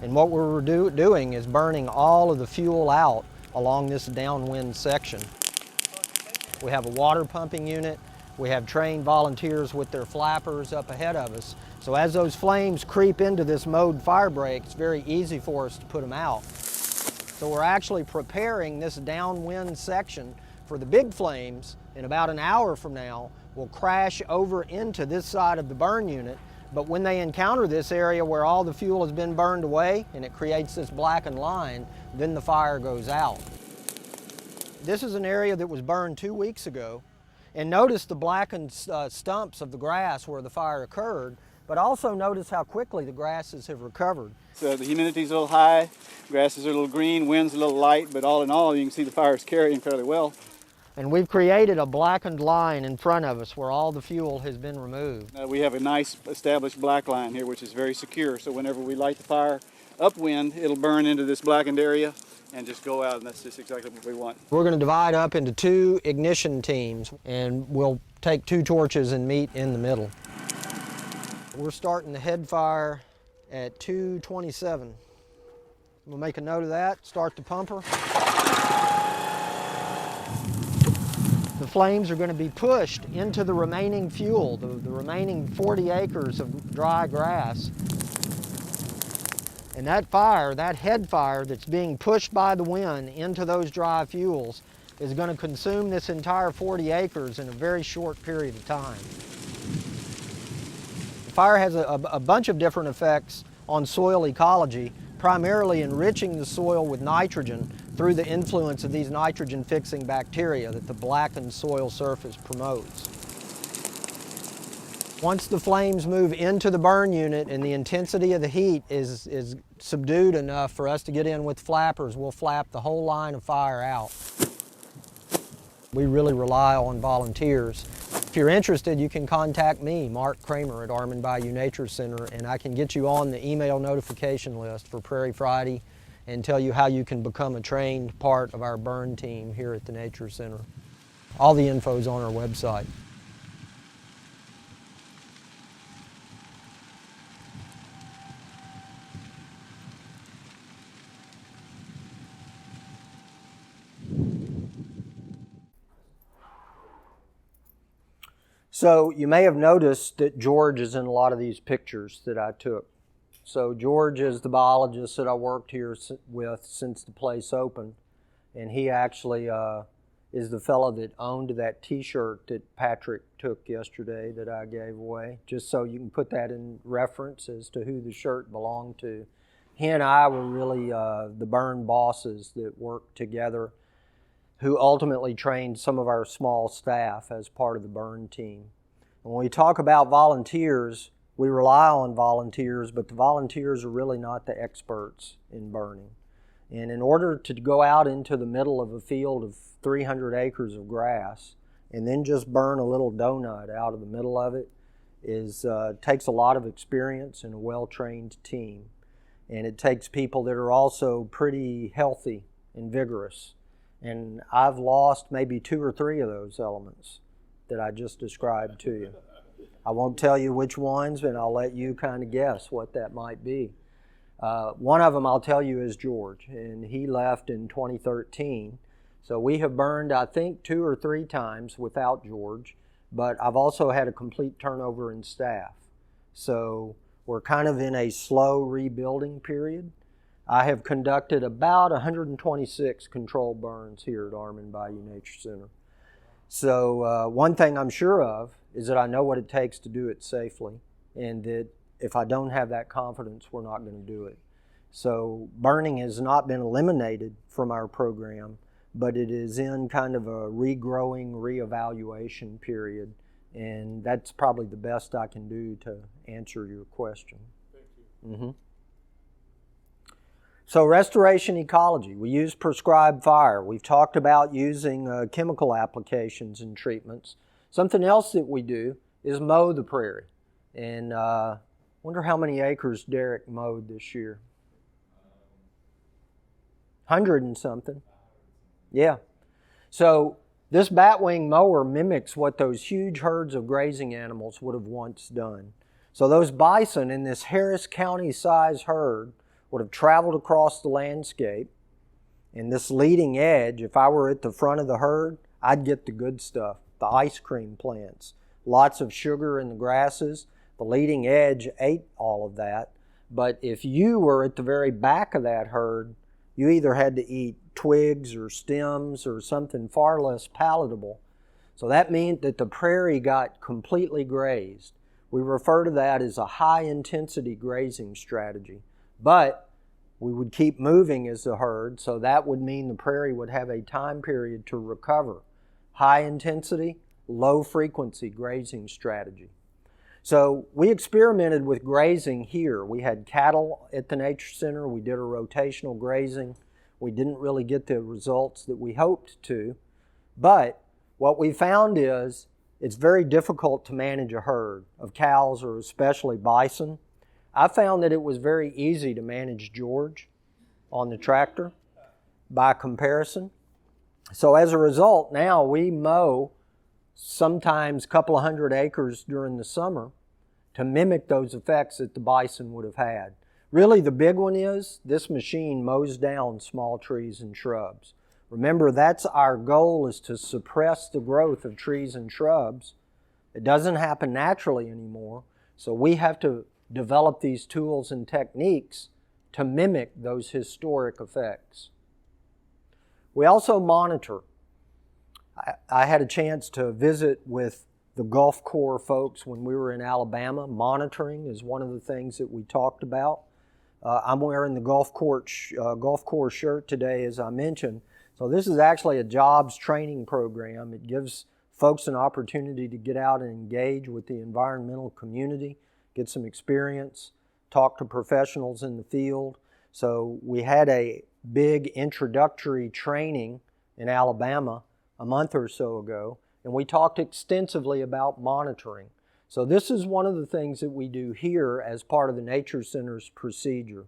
And what we're doing is burning all of the fuel out along this downwind section. We have a water pumping unit. We have trained volunteers with their flappers up ahead of us. So as those flames creep into this mode fire break, it's very easy for us to put them out. So we're actually preparing this downwind section for the big flames. In about an hour from now, will crash over into this side of the burn unit. But when they encounter this area where all the fuel has been burned away and it creates this blackened line, then the fire goes out. This is an area that was burned 2 weeks ago. And notice the blackened stumps of the grass where the fire occurred, but also notice how quickly the grasses have recovered. So the humidity's a little high, grasses are a little green, wind's a little light, but all in all, you can see the fire's carrying fairly well. And we've created a blackened line in front of us where all the fuel has been removed. We have a nice established black line here, which is very secure. So whenever we light the fire upwind, it'll burn into this blackened area and just go out, and that's just exactly what we want. We're going to divide up into 2 ignition teams, and we'll take 2 torches and meet in the middle. We're starting the head fire at 2:27. We'll make a note of that, start the pumper. The flames are going to be pushed into the remaining fuel, the remaining 40 acres of dry grass. And that fire, that head fire that's being pushed by the wind into those dry fuels is going to consume this entire 40 acres in a very short period of time. The fire has a bunch of different effects on soil ecology, primarily enriching the soil with nitrogen through the influence of these nitrogen-fixing bacteria that the blackened soil surface promotes. Once the flames move into the burn unit and the intensity of the heat is subdued enough for us to get in with flappers, we'll flap the whole line of fire out. We really rely on volunteers. If you're interested, you can contact me, Mark Kramer at Armand Bayou Nature Center, and I can get you on the email notification list for Prairie Friday and tell you how you can become a trained part of our burn team here at the Nature Center. All the info's on our website. So you may have noticed that George is in a lot of these pictures that I took. So George is the biologist that I worked here with since the place opened, and he actually is the fellow that owned that t-shirt that Patrick took yesterday that I gave away, just so you can put that in reference as to who the shirt belonged to. He and I were really the burn bosses that worked together, who ultimately trained some of our small staff as part of the burn team. And when we talk about volunteers, we rely on volunteers, but the volunteers are really not the experts in burning. And in order to go out into the middle of a field of 300 acres of grass and then just burn a little donut out of the middle of it takes a lot of experience and a well-trained team. And it takes people that are also pretty healthy and vigorous. And I've lost maybe 2 or 3 of those elements that I just described to you. I won't tell you which ones, and I'll let you kind of guess what that might be. One of them I'll tell you is George, and he left in 2013. So we have burned, I think, 2 or 3 times without George, but I've also had a complete turnover in staff. So we're kind of in a slow rebuilding period. I have conducted about 126 controlled burns here at Armand Bayou Nature Center. So one thing I'm sure of is that I know what it takes to do it safely, and that if I don't have that confidence, we're not going to do it. So burning has not been eliminated from our program, but it is in kind of a regrowing, reevaluation period, and that's probably the best I can do to answer your question. Thank you. Mm-hmm. So restoration ecology, we use prescribed fire. We've talked about using chemical applications and treatments. Something else that we do is mow the prairie. And wonder how many acres Derek mowed this year. 100 and something. Yeah. So this batwing mower mimics what those huge herds of grazing animals would have once done. So those bison in this Harris County size herd would have traveled across the landscape, and this leading edge, if I were at the front of the herd, I'd get the good stuff, the ice cream plants, lots of sugar in the grasses. The leading edge ate all of that, but if you were at the very back of that herd, you either had to eat twigs or stems or something far less palatable. So that meant that the prairie got completely grazed. We refer to that as a high-intensity grazing strategy. But we would keep moving as a herd, so that would mean the prairie would have a time period to recover. High intensity, low frequency grazing strategy. So we experimented with grazing here. We had cattle at the Nature Center. We did a rotational grazing. We didn't really get the results that we hoped to. But what we found is it's very difficult to manage a herd of cows, or especially bison. I found that it was very easy to manage George on the tractor by comparison. So as a result, now we mow sometimes a couple of 100 acres during the summer to mimic those effects that the bison would have had. Really, the big one is this machine mows down small trees and shrubs. Remember, that's our goal, is to suppress the growth of trees and shrubs. It doesn't happen naturally anymore, so we have to develop these tools and techniques to mimic those historic effects. We also monitor. I had a chance to visit with the Gulf Corps folks when we were in Alabama. Monitoring is one of the things that we talked about. I'm wearing the Gulf Corps shirt today, as I mentioned. So this is actually a jobs training program. It gives folks an opportunity to get out and engage with the environmental community, get some experience, talk to professionals in the field. So we had a big introductory training in Alabama a month or so ago, and we talked extensively about monitoring. So this is one of the things that we do here as part of the Nature Center's procedure.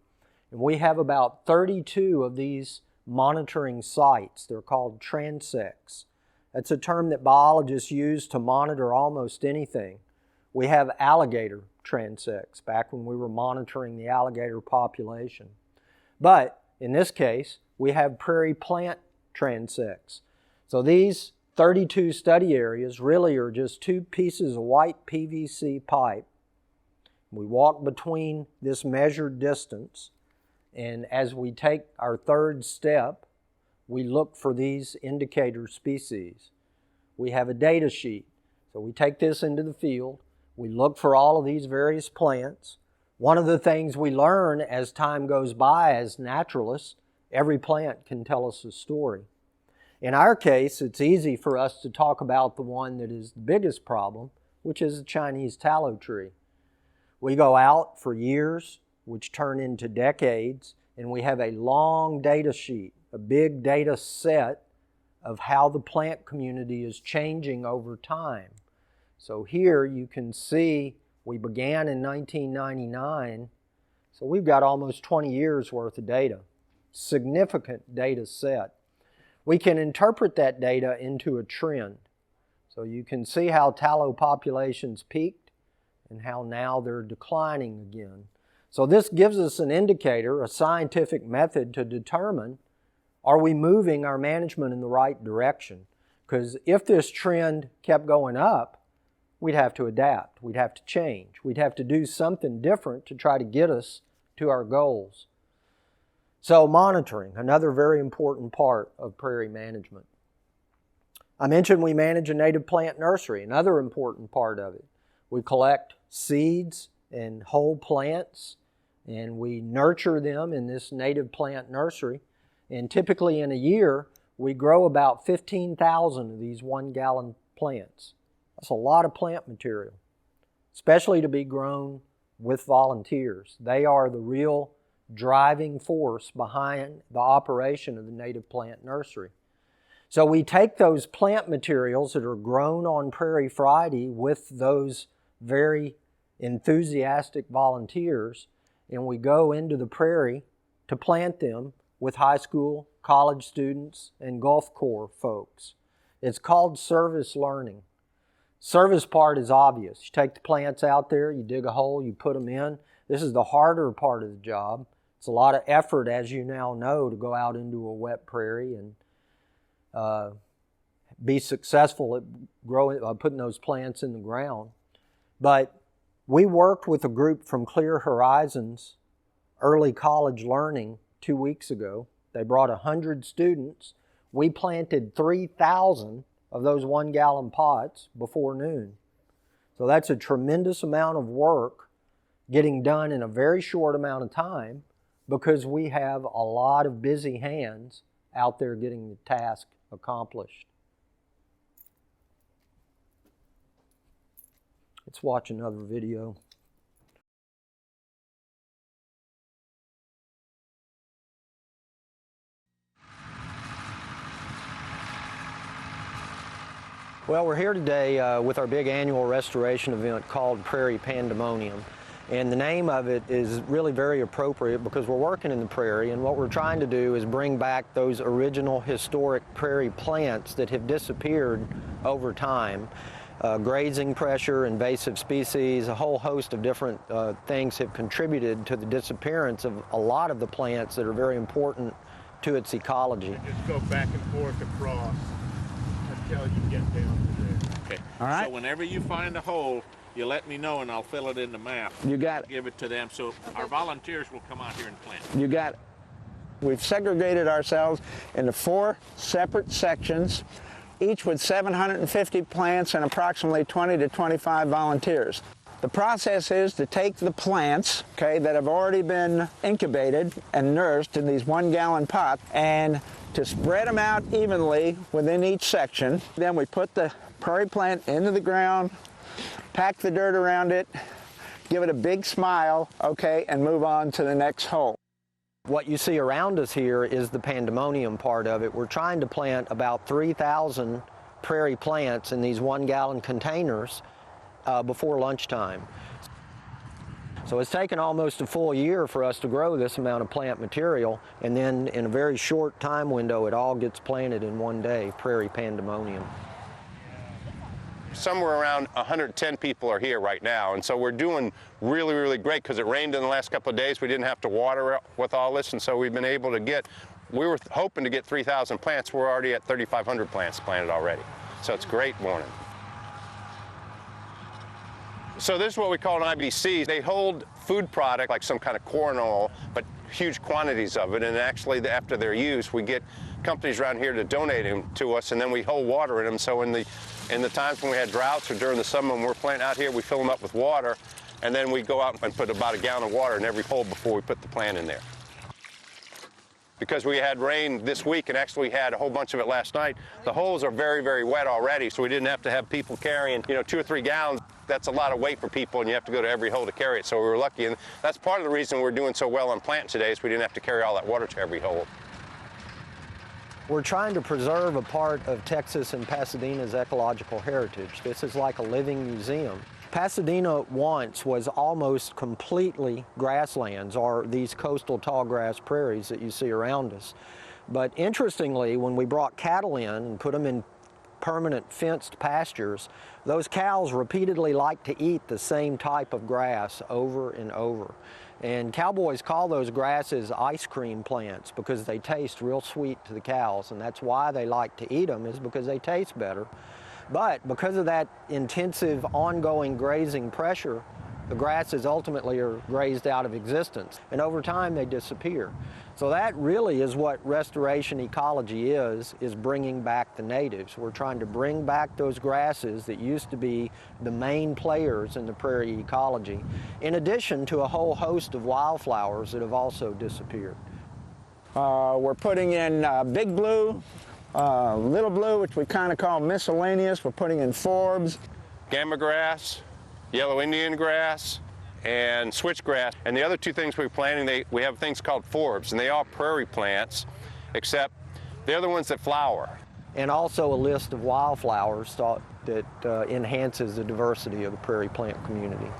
And we have about 32 of these monitoring sites. They're called transects. That's a term that biologists use to monitor almost anything. We have alligator transects back when we were monitoring the alligator population. But in this case, we have prairie plant transects. So these 32 study areas really are just two pieces of white PVC pipe. We walk between this measured distance, and as we take our third step, we look for these indicator species. We have a data sheet. So we take this into the field, we look for all of these various plants. One of the things we learn as time goes by as naturalists, every plant can tell us a story. In our case, it's easy for us to talk about the one that is the biggest problem, which is the Chinese tallow tree. We go out for years, which turn into decades, and we have a long data sheet, a big data set of how the plant community is changing over time. So here you can see we began in 1999, so we've got almost 20 years worth of data. Significant data set. We can interpret that data into a trend. So you can see how tallow populations peaked and how now they're declining again. So this gives us an indicator, a scientific method to determine, are we moving our management in the right direction? Because if this trend kept going up, we'd have to adapt, we'd have to change, we'd have to do something different to try to get us to our goals. So monitoring, another very important part of prairie management. I mentioned we manage a native plant nursery, another important part of it. We collect seeds and whole plants, and we nurture them in this native plant nursery. And typically in a year, we grow about 15,000 of these 1-gallon plants. That's a lot of plant material, especially to be grown with volunteers. They are the real driving force behind the operation of the native plant nursery. So we take those plant materials that are grown on Prairie Friday with those very enthusiastic volunteers, and we go into the prairie to plant them with high school, college students, and Gulf Corps folks. It's called service learning. Service part is obvious. You take the plants out there, you dig a hole, you put them in. This is the harder part of the job. It's a lot of effort, as you now know, to go out into a wet prairie and be successful at putting those plants in the ground. But we worked with a group from Clear Horizons Early College Learning 2 weeks ago. They brought 100 students. We planted 3,000 of those 1-gallon pots before noon. So that's a tremendous amount of work getting done in a very short amount of time, because we have a lot of busy hands out there getting the task accomplished. Let's watch another video. Well, we're here today with our big annual restoration event called Prairie Pandemonium. And the name of it is really very appropriate because we're working in the prairie, and what we're trying to do is bring back those original historic prairie plants that have disappeared over time. Grazing pressure, invasive species, a whole host of different things have contributed to the disappearance of a lot of the plants that are very important to its ecology. Just go back and forth across until you get down to there. Okay. All right. So whenever you find a hole, you let me know and I'll fill it in the map. You got it. Give it to them so our volunteers will come out here and plant. You got it. We've segregated ourselves into 4 separate sections, each with 750 plants and approximately 20 to 25 volunteers. The process is to take the plants, okay, that have already been incubated and nursed in these 1-gallon pots, and to spread them out evenly within each section. Then we put the prairie plant into the ground, pack the dirt around it, give it a big smile, okay, and move on to the next hole. What you see around us here is the pandemonium part of it. We're trying to plant about 3,000 prairie plants in these 1-gallon containers before lunchtime. So it's taken almost a full year for us to grow this amount of plant material, and then in a very short time window it all gets planted in one day, prairie pandemonium. Somewhere around 110 people are here right now, and so we're doing really, really great because it rained in the last couple of days. We didn't have to water with all this, and so we've been able to get, we were hoping to get 3,000 plants. We're already at 3,500 plants planted already. So it's great morning. So this is what we call an IBC. They hold food product like some kind of corn oil, but huge quantities of it, and actually after they're used, we get companies around here to donate them to us, and then we hold water in them. So in the times when we had droughts or during the summer when we're planting out here, we fill them up with water, and then we go out and put about a gallon of water in every hole before we put the plant in there. Because we had rain this week and actually had a whole bunch of it last night, the holes are very, very wet already, so we didn't have to have people carrying, 2 or 3 gallons. That's a lot of weight for people, and you have to go to every hole to carry it, so we were lucky. And that's part of the reason we're doing so well on plant today, is we didn't have to carry all that water to every hole. We're trying to preserve a part of Texas and Pasadena's ecological heritage. This is like a living museum. Pasadena once was almost completely grasslands, or these coastal tallgrass prairies that you see around us. But interestingly, when we brought cattle in and put them in permanent fenced pastures, those cows repeatedly like to eat the same type of grass over and over. And cowboys call those grasses ice cream plants because they taste real sweet to the cows, and that's why they like to eat them, is because they taste better. But because of that intensive ongoing grazing pressure, the grasses ultimately are grazed out of existence, and over time they disappear. So that really is what restoration ecology is bringing back the natives. We're trying to bring back those grasses that used to be the main players in the prairie ecology, in addition to a whole host of wildflowers that have also disappeared. We're putting in big blue, little blue, which we kind of call miscellaneous. We're putting in forbs. Gamma grass, yellow Indian grass, and switchgrass. And the other two things we're planting, we have things called forbs, and they are prairie plants, except they're the ones that flower. And also a list of wildflowers that enhances the diversity of the prairie plant community.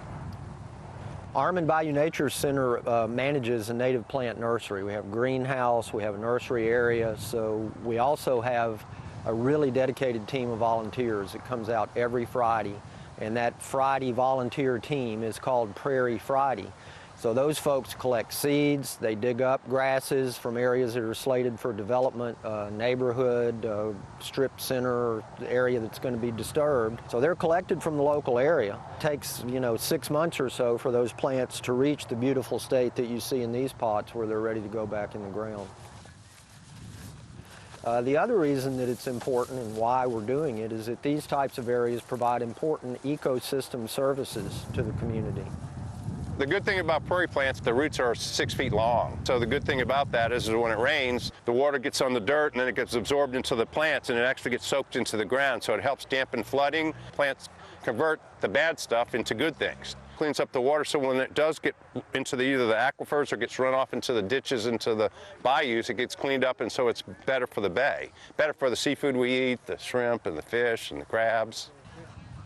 Armand Bayou Nature Center manages a native plant nursery. We have a greenhouse, we have a nursery area, so we also have a really dedicated team of volunteers that comes out every Friday, and that Friday volunteer team is called Prairie Friday. So those folks collect seeds, they dig up grasses from areas that are slated for development, neighborhood, strip center, area that's going to be disturbed. So they're collected from the local area. It takes, 6 months or so for those plants to reach the beautiful state that you see in these pots where they're ready to go back in the ground. The other reason that it's important and why we're doing it is that these types of areas provide important ecosystem services to the community. The good thing about prairie plants, the roots are 6 feet long. So the good thing about that is when it rains, the water gets on the dirt and then it gets absorbed into the plants and it actually gets soaked into the ground. So it helps dampen flooding. Plants convert the bad stuff into good things. Cleans up the water, so when it does get into either the aquifers or gets run off into the ditches, into the bayous, it gets cleaned up, and so it's better for the bay. Better for the seafood we eat, the shrimp and the fish and the crabs.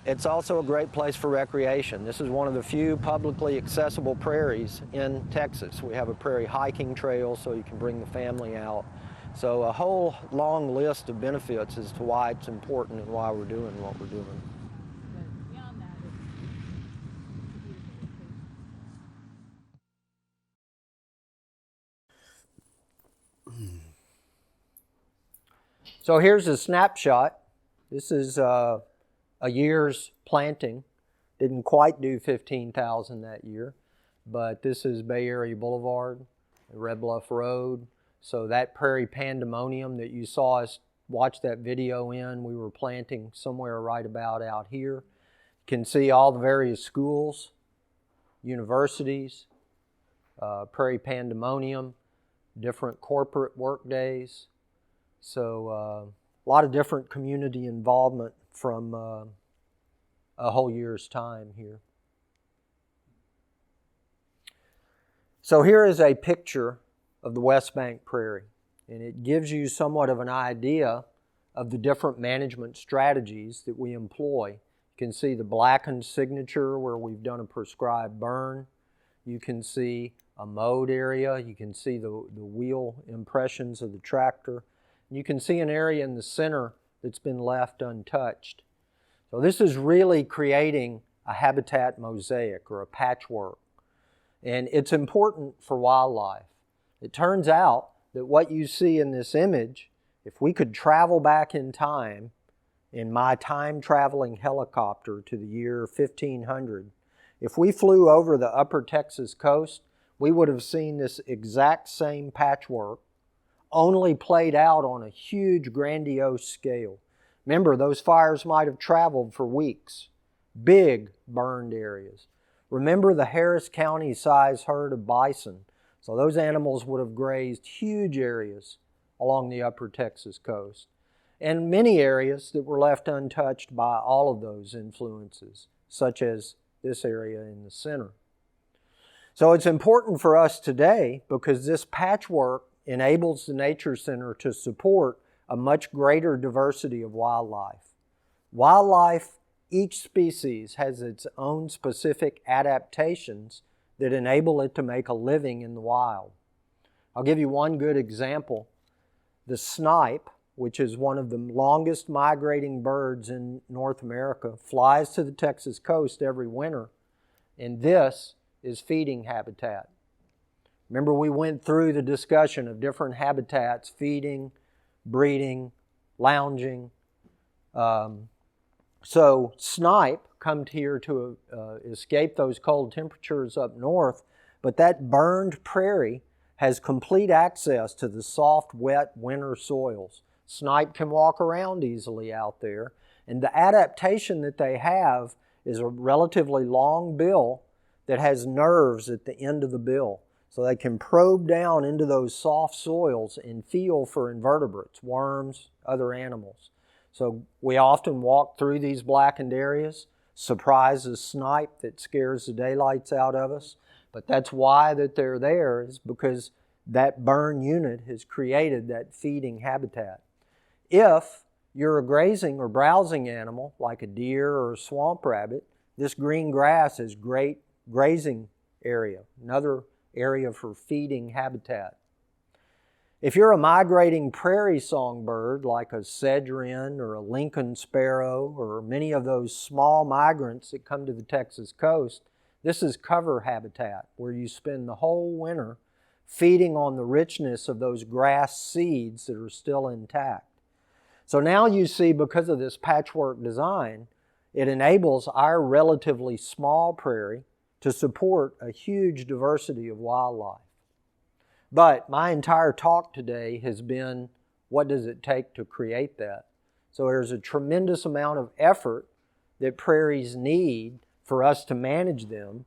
It's also a great place for recreation. This is one of the few publicly accessible prairies in Texas. We have a prairie hiking trail so you can bring the family out. So a whole long list of benefits as to why it's important and why we're doing what we're doing. So here's a snapshot. This is a year's planting. Didn't quite do 15,000 that year, but this is Bay Area Boulevard, Red Bluff Road. So that prairie pandemonium that you saw us watch that video in, we were planting somewhere right about out here. You can see all the various schools, universities, Prairie Pandemonium, different corporate work days. So a lot of different community involvement from a whole year's time here. So here is a picture of the West Bank Prairie, and it gives you somewhat of an idea of the different management strategies that we employ. You can see the blackened signature where we've done a prescribed burn. You can see a mowed area. You can see the wheel impressions of the tractor. You can see an area in the center that's been left untouched. So this is really creating a habitat mosaic or a patchwork. And it's important for wildlife. It turns out that what you see in this image, if we could travel back in time in my time-traveling helicopter to the year 1500, if we flew over the upper Texas coast, we would have seen this exact same patchwork, only played out on a huge, grandiose scale. Remember, those fires might have traveled for weeks. Big burned areas. Remember the Harris County size herd of bison. So those animals would have grazed huge areas along the upper Texas coast. And many areas that were left untouched by all of those influences, such as this area in the center. So it's important for us today because this patchwork enables the Nature Center to support a much greater diversity of wildlife. Wildlife, each species has its own specific adaptations that enable it to make a living in the wild. I'll give you one good example. The snipe, which is one of the longest migrating birds in North America, flies to the Texas coast every winter, and this is feeding habitat. Remember, we went through the discussion of different habitats: feeding, breeding, lounging. So snipe come here to escape those cold temperatures up north, but that burned prairie has complete access to the soft, wet winter soils. Snipe can walk around easily out there, and the adaptation that they have is a relatively long bill that has nerves at the end of the bill. So they can probe down into those soft soils and feel for invertebrates, worms, other animals. So we often walk through these blackened areas, surprise a snipe that scares the daylights out of us. But that's why that they're there, is because that burn unit has created that feeding habitat. If you're a grazing or browsing animal, like a deer or a swamp rabbit, this green grass is great grazing area, another area for feeding habitat. If you're a migrating prairie songbird like a sedge wren or a Lincoln sparrow or many of those small migrants that come to the Texas coast, this is cover habitat where you spend the whole winter feeding on the richness of those grass seeds that are still intact. So now you see, because of this patchwork design, it enables our relatively small prairie to support a huge diversity of wildlife. But my entire talk today has been, what does it take to create that? So there's a tremendous amount of effort that prairies need for us to manage them,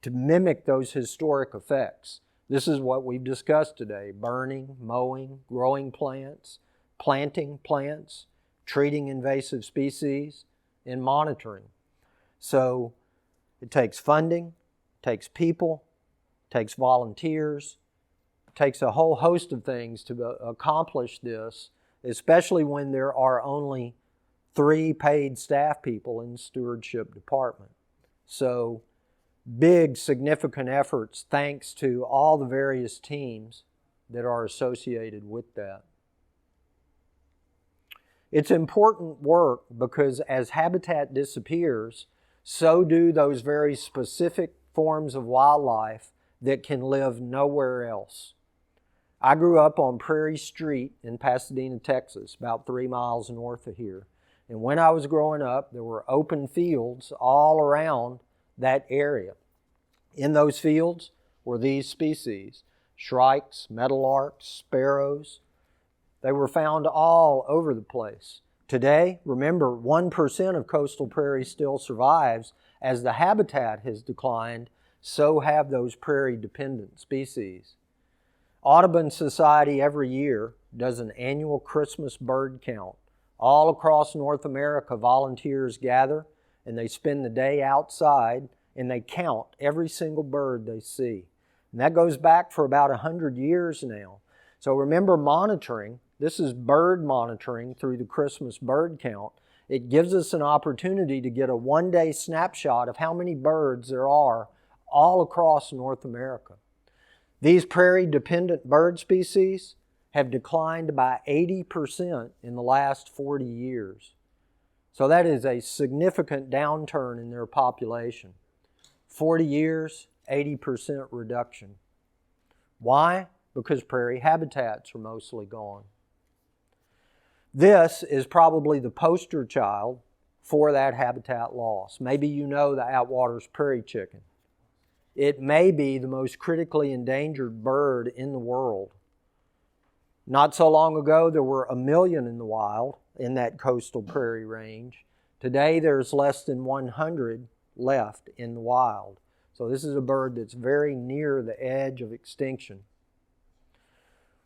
to mimic those historic effects. This is what we've discussed today: burning, mowing, growing plants, planting plants, treating invasive species, and monitoring. So it takes funding, takes people, takes volunteers, takes a whole host of things to accomplish this, especially when there are only 3 paid staff people in the stewardship department. So big, significant efforts thanks to all the various teams that are associated with that. It's important work because as habitat disappears, so do those very specific forms of wildlife that can live nowhere else. I grew up on Prairie Street in Pasadena, Texas, about 3 miles north of here. And when I was growing up, there were open fields all around that area. In those fields were these species: shrikes, meadowlarks, sparrows. They were found all over the place. Today, remember, 1% of coastal prairie still survives. As the habitat has declined, so have those prairie-dependent species. Audubon Society every year does an annual Christmas bird count. All across North America, volunteers gather and they spend the day outside and they count every single bird they see. And that goes back for about 100 years now. So remember, monitoring, this is bird monitoring through the Christmas bird count. It gives us an opportunity to get a one-day snapshot of how many birds there are all across North America. These prairie-dependent bird species have declined by 80% in the last 40 years. So that is a significant downturn in their population. 40 years, 80% reduction. Why? Because prairie habitats are mostly gone. This is probably the poster child for that habitat loss. Maybe you know the Atwater's prairie chicken. It may be the most critically endangered bird in the world. Not so long ago, there were 1 million in the wild in that coastal prairie range. Today, there's less than 100 left in the wild. So this is a bird that's very near the edge of extinction.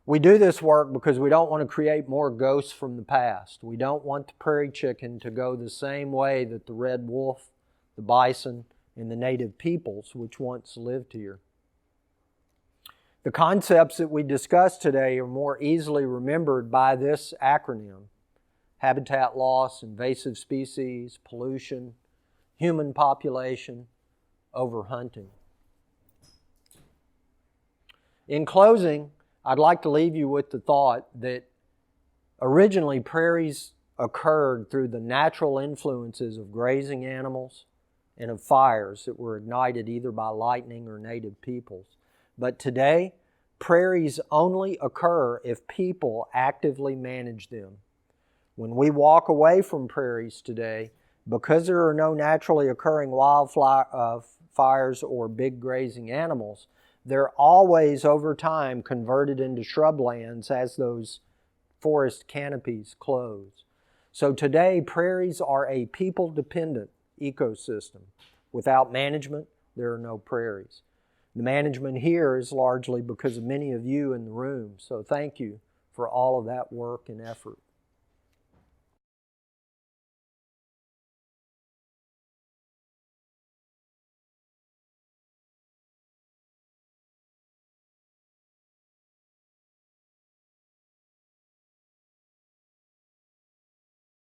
We do this work because we don't want to create more ghosts from the past. We don't want the prairie chicken to go the same way that the red wolf, the bison, and the native peoples which once lived here. The concepts that we discussed today are more easily remembered by this acronym: habitat loss, invasive species, pollution, human population, overhunting. In closing, I'd like to leave you with the thought that originally prairies occurred through the natural influences of grazing animals and of fires that were ignited either by lightning or native peoples. But today, prairies only occur if people actively manage them. When we walk away from prairies today, because there are no naturally occurring wildfires or big grazing animals, they're always over time converted into shrublands as those forest canopies close. So today, prairies are a people-dependent ecosystem. Without management, there are no prairies. The management here is largely because of many of you in the room, so thank you for all of that work and effort.